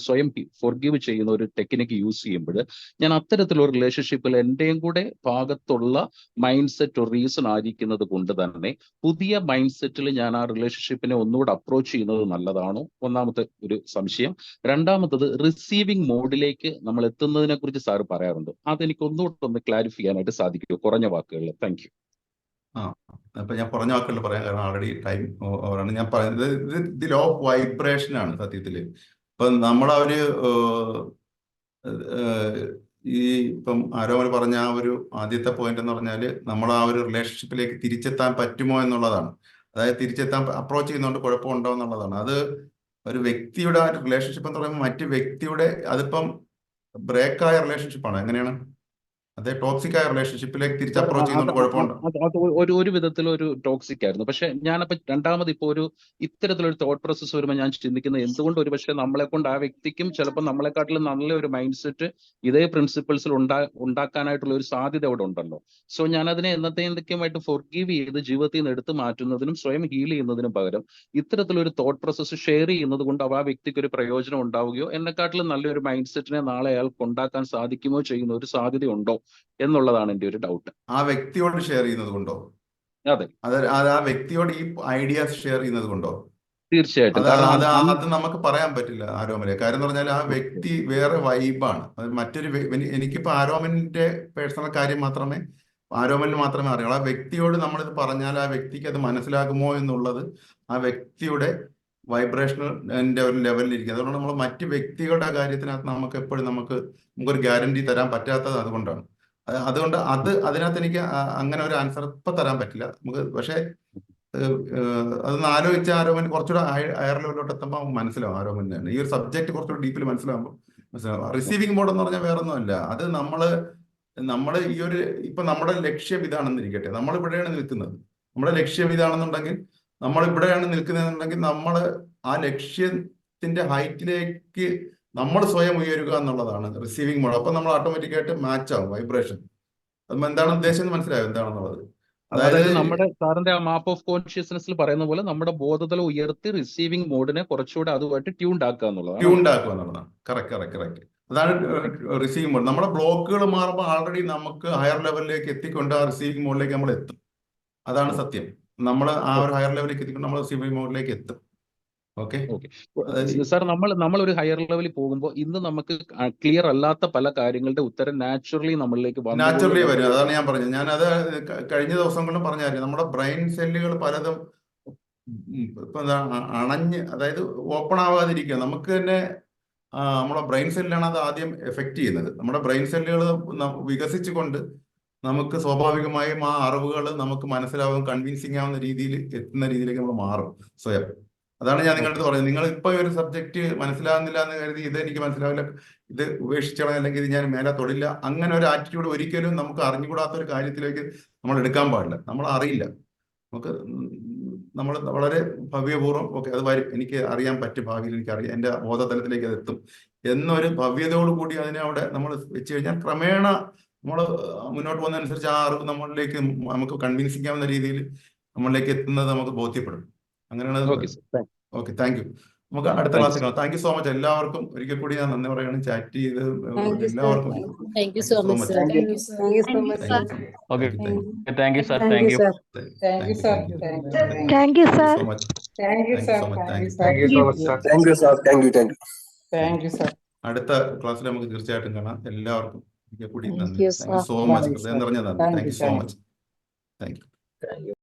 സ്വയം ഫോർഗീവ് ചെയ്യുന്ന ഒരു ടെക്നിക്ക് യൂസ് ചെയ്യുമ്പോൾ, ഞാൻ അത്തരത്തിലൊരു റിലേഷൻഷിപ്പിൽ എന്റെയും കൂടെ ഭാഗത്തുള്ള മൈൻഡ് സെറ്റ് ഒരു റീസൺ ആയിരിക്കുന്നത് കൊണ്ട് തന്നെ പുതിയ മൈൻഡ് സെറ്റിൽ ഞാൻ ആ റിലേഷൻഷിപ്പിനെ ഒന്നുകൂടെ അപ്രോച്ച് ചെയ്യുന്നത് നല്ലതാണോ? ഒന്നാമത്തെ ഒരു സംശയം. രണ്ടാമത്തത്, റിസീവിംഗ് മോഡിലേക്ക് നമ്മൾ എത്തുന്നതിനെ കുറിച്ച് സാർ പറയാറുണ്ട്. അതെനിക്ക് ഒന്നുകൂടെ ഒന്ന് ക്ലാരിഫൈ ചെയ്യാനായിട്ട് സാധിക്കുമോ കുറഞ്ഞ വാക്കുകളിൽ? Thank you. അപ്പൊ ഞാൻ പറഞ്ഞ വാക്കുകളിൽ പറയാം, കാരണം ആൾറെഡി ടൈം ഓവറാണ്. ഞാൻ പറയുന്നത് ഇത് ലോ ഓഫ് വൈബ്രേഷൻ ആണ് സത്യത്തില്. ഇപ്പൊ നമ്മളൊരു ഈ ഇപ്പം ആരോമൽ പറഞ്ഞ ആ ഒരു ആദ്യത്തെ പോയിന്റ് എന്ന് പറഞ്ഞാൽ നമ്മൾ ആ ഒരു റിലേഷൻഷിപ്പിലേക്ക് തിരിച്ചെത്താൻ പറ്റുമോ എന്നുള്ളതാണ്. അതായത് തിരിച്ചെത്താൻ അപ്രോച്ച് ചെയ്യുന്നതുകൊണ്ട് കുഴപ്പമുണ്ടോ എന്നുള്ളതാണ്. അത് ഒരു വ്യക്തിയുടെ ആ റിലേഷൻഷിപ്പ് എന്ന് പറയുമ്പോൾ മറ്റു വ്യക്തിയുടെ, അതിപ്പം ബ്രേക്കായ റിലേഷൻഷിപ്പാണ്, എങ്ങനെയാണ്? അതേ ടോക്സിക് ആയ റിലേഷൻഷിപ്പിലേക്ക് തിരിച്ച് അപ്രോച്ച് ചെയ്യുന്നതുകൊണ്ട് കുഴപ്പമുണ്ടോ? ഒരു വിധത്തിൽ ഒരു ടോക്സിക് ആയിരുന്നു. പക്ഷെ ഞാനപ്പോ രണ്ടാമത് ഇപ്പൊ ഇത്തരത്തിലൊരു തോട്ട് പ്രോസസ്സ് വരുമ്പോൾ ഞാൻ ചിന്തിക്കുന്നത് എന്തുകൊണ്ട് ഒരു പക്ഷെ നമ്മളെ കൊണ്ട് ആ വ്യക്തിക്കും ചിലപ്പോൾ നമ്മളെക്കാട്ടിലും നല്ല ഒരു മൈൻഡ് സെറ്റ് ഇതേ പ്രിൻസിപ്പിൾസിൽ ഉണ്ടാക്കാനായിട്ടുള്ള ഒരു സാധ്യത അവിടെ ഉണ്ടല്ലോ. സോ ഞാൻ അതിനെ എന്നത്തേക്കുമായിട്ട് ഫോർഗീവ് ചെയ്ത് ജീവിതത്തിൽ നിന്ന് എടുത്തു മാറ്റുന്നതിനും സ്വയം ഹീൽ ചെയ്യുന്നതിനും പകരം ഇത്തരത്തിലൊരു തോട്ട് പ്രോസസ്സ് ഷെയർ ചെയ്യുന്നത് കൊണ്ട് ആ വ്യക്തിക്ക് ഒരു പ്രയോജനം ഉണ്ടാവുകയോ എന്നെക്കാട്ടിലും നല്ലൊരു മൈൻഡ് സെറ്റിനെ നാളെ അയാൾക്ക് ഉണ്ടാക്കാൻ സാധിക്കുമോ ചെയ്യുന്ന ഒരു സാധ്യതയുണ്ടോ എന്നുള്ളതാണ് എൻ്റെ ഒരു ഡൗട്ട്. ആ വ്യക്തിയോട് ഷെയർ ചെയ്യുന്നത് കൊണ്ടോ? അതെ, അത് ആ വ്യക്തിയോട് ഈ ഐഡിയാസ് ഷെയർ ചെയ്യുന്നത് കൊണ്ടോ? തീർച്ചയായിട്ടും. അത് നമുക്ക് പറയാൻ പറ്റില്ല ആരോമലെ. കാര്യം എന്ന് പറഞ്ഞാൽ ആ വ്യക്തി വേറെ വൈബാണ്. അത് എനിക്കിപ്പോ ആരോമലിന്റെ പേഴ്സണൽ കാര്യം മാത്രമേ ആരോമലിന് മാത്രമേ അറിയുള്ളൂ. ആ വ്യക്തിയോട് നമ്മളിത് പറഞ്ഞാൽ ആ വ്യക്തിക്ക് അത് മനസ്സിലാകുമോ എന്നുള്ളത് ആ വ്യക്തിയുടെ വൈബ്രേഷൻ്റെ ഒരു ലെവലിൽ ഇരിക്കും. അതുകൊണ്ട് നമ്മൾ മറ്റ് വ്യക്തികളുടെ കാര്യത്തിനകത്ത് നമുക്ക് എപ്പോഴും നമുക്കൊരു ഗ്യാരണ്ടി തരാൻ പറ്റാത്തത് അതുകൊണ്ടാണ്. അതുകൊണ്ട് അതിനകത്ത് എനിക്ക് അങ്ങനെ ഒരു ആൻസർ ഇപ്പം തരാൻ പറ്റില്ല നമുക്ക്. പക്ഷേ അതൊന്ന് ആലോചിച്ച ആരോമൻ കുറച്ചുകൂടെ ഹയർ ലെവലിലോട്ട് എത്തുമ്പോൾ മനസ്സിലാവും ആരോമലിനാണ് ഈ ഒരു സബ്ജക്ട് കുറച്ചുകൂടെ ഡീപ്പിൽ മനസ്സിലാവുമ്പോൾ മനസ്സിലാവും. റിസീവിംഗ് മോഡ് എന്ന് പറഞ്ഞാൽ വേറെ ഒന്നുമല്ല. അത് നമ്മൾ ഈ ഒരു ഇപ്പൊ നമ്മുടെ ലക്ഷ്യം ഇതാണെന്നിരിക്കട്ടെ, നമ്മൾ ഇവിടെയാണ് നിൽക്കുന്നത്. നമ്മുടെ ലക്ഷ്യം ഇതാണെന്നുണ്ടെങ്കിൽ, നമ്മൾ ഇവിടെയാണ് നിൽക്കുന്നതെന്നുണ്ടെങ്കിൽ നമ്മൾ ആ ലക്ഷ്യത്തിന്റെ ഹൈറ്റിലേക്ക് നമ്മൾ സ്വയം ഉയരുക എന്നുള്ളതാണ് റിസീവിംഗ് മോഡ്. അപ്പൊ നമ്മൾ ഓട്ടോമാറ്റിക്കായിട്ട് മാച്ച് ആവും വൈബ്രേഷൻ. അത് എന്താണ് ഉദ്ദേശം മനസ്സിലായോ എന്താണെന്നുള്ളത്? അതായത് നമ്മുടെ സാറിന്റെ ആ മാപ്പ് ഓഫ് കോൺഷ്യസ്നെസ്സിൽ പറയുന്ന പോലെ നമ്മുടെ ബോധതലം ഉയർത്തി റിസീവിംഗ് മോഡിനെ കുറച്ചുകൂടെ അതുമായിട്ട് ട്യൂൺഡ് ആക്കുക എന്നുള്ളതാണ്. കറക്റ്റ്. അതാണ് റിസീവിംഗ് മോഡ്. നമ്മുടെ ബ്ലോക്കുകൾ മാറുമ്പോൾ ആൾറെഡി നമുക്ക് ഹയർ ലെവലിലേക്ക് എത്തിക്കൊണ്ട് ആ റിസീവിംഗ് മോഡിലേക്ക് നമ്മൾ എത്തും. അതാണ് സത്യം. നമ്മൾ ആ ഒരു ഹയർ ലെവലിലേക്ക് എത്തിക്കൊണ്ട് നമ്മൾ റിസീവിംഗ് മോഡിലേക്ക് എത്തും. ഓക്കെ സാർ, നമ്മൾ ഒരു ഹയർ ലെവലിൽ പോകുമ്പോൾ ഇന്ന് നമുക്ക് ക്ലിയർ അല്ലാത്ത പല കാര്യങ്ങളുടെ ഉത്തരം നാച്ചുറലി നമ്മളിലേക്ക് വരും. അതാണ് ഞാൻ പറഞ്ഞത്. ഞാനത് കഴിഞ്ഞ ദിവസങ്ങളിലും പറഞ്ഞായിരുന്നു. നമ്മുടെ ബ്രെയിൻ സെല്ലുകൾ പലതും ഇപ്പൊ അണഞ്ഞ്, അതായത് ഓപ്പൺ ആവാതിരിക്കുക. നമുക്ക് തന്നെ നമ്മുടെ ബ്രെയിൻ സെല്ലാണ് അത് ആദ്യം എഫക്ട് ചെയ്യുന്നത്. നമ്മുടെ ബ്രെയിൻ സെല്ലുകൾ വികസിച്ചുകൊണ്ട് നമുക്ക് സ്വാഭാവികമായും ആ അറിവുകൾ നമുക്ക് മനസ്സിലാവും, കൺവിൻസിങ് ആവുന്ന രീതിയിൽ എത്തുന്ന രീതിയിലേക്ക് നമ്മൾ മാറും സ്വയം. അതാണ് ഞാൻ നിങ്ങളുടെ പറയുന്നത്. നിങ്ങൾ ഇപ്പൊ ഒരു സബ്ജക്ട് മനസ്സിലാകുന്നില്ല എന്ന് കരുതി ഇത് എനിക്ക് മനസ്സിലാവില്ല, ഇത് ഉപേക്ഷിച്ചോളാം, അല്ലെങ്കിൽ ഇത് ഞാൻ മേലെ തൊടില്ല, അങ്ങനെ ഒരു ആറ്റിറ്റ്യൂഡ് ഒരിക്കലും നമുക്ക് അറിഞ്ഞുകൂടാത്ത ഒരു കാര്യത്തിലേക്ക് നമ്മൾ എടുക്കാൻ പാടില്ല. നമ്മൾ അറിയില്ല, നമ്മൾ വളരെ ഭവ്യപൂർവ്വം ഓക്കെ അത് വരും, എനിക്ക് അറിയാൻ പറ്റും, ഭാവിയിൽ എനിക്കറിയാം, എൻ്റെ ബോധതലത്തിലേക്ക് അത് എത്തും എന്നൊരു ഭവ്യതയോടുകൂടി അതിനെ അവിടെ നമ്മൾ വെച്ച് കഴിഞ്ഞാൽ ക്രമേണ നമ്മൾ മുന്നോട്ട് പോകുന്നതനുസരിച്ച് ആ അറിവ് നമ്മളിലേക്ക് നമുക്ക് കൺവിൻസിക്കാവുന്ന രീതിയിൽ നമ്മളിലേക്ക് എത്തുന്നത് നമുക്ക് ബോധ്യപ്പെടും. അങ്ങനെയാണ്. Okay, thank you. നമുക്ക് അടുത്ത ക്ലാസ്സിൽ കാണാം. താങ്ക് യു സോ മച്ച് എല്ലാവർക്കും. ഒരിക്കൽ കൂടി ഞാൻ നന്ദി പറയാണ്. ചാറ്റ് ചെയ്ത് എല്ലാവർക്കും താങ്ക് യു സോ മച്ച്. അടുത്ത ക്ലാസ്സിൽ നമുക്ക് തീർച്ചയായിട്ടും കാണാം. എല്ലാവർക്കും ഒരിക്കൽ കൂടി നന്ദി. Thank you so much. ഹൃദയം നിറഞ്ഞ നന്ദി. Thank you so much. Thank you.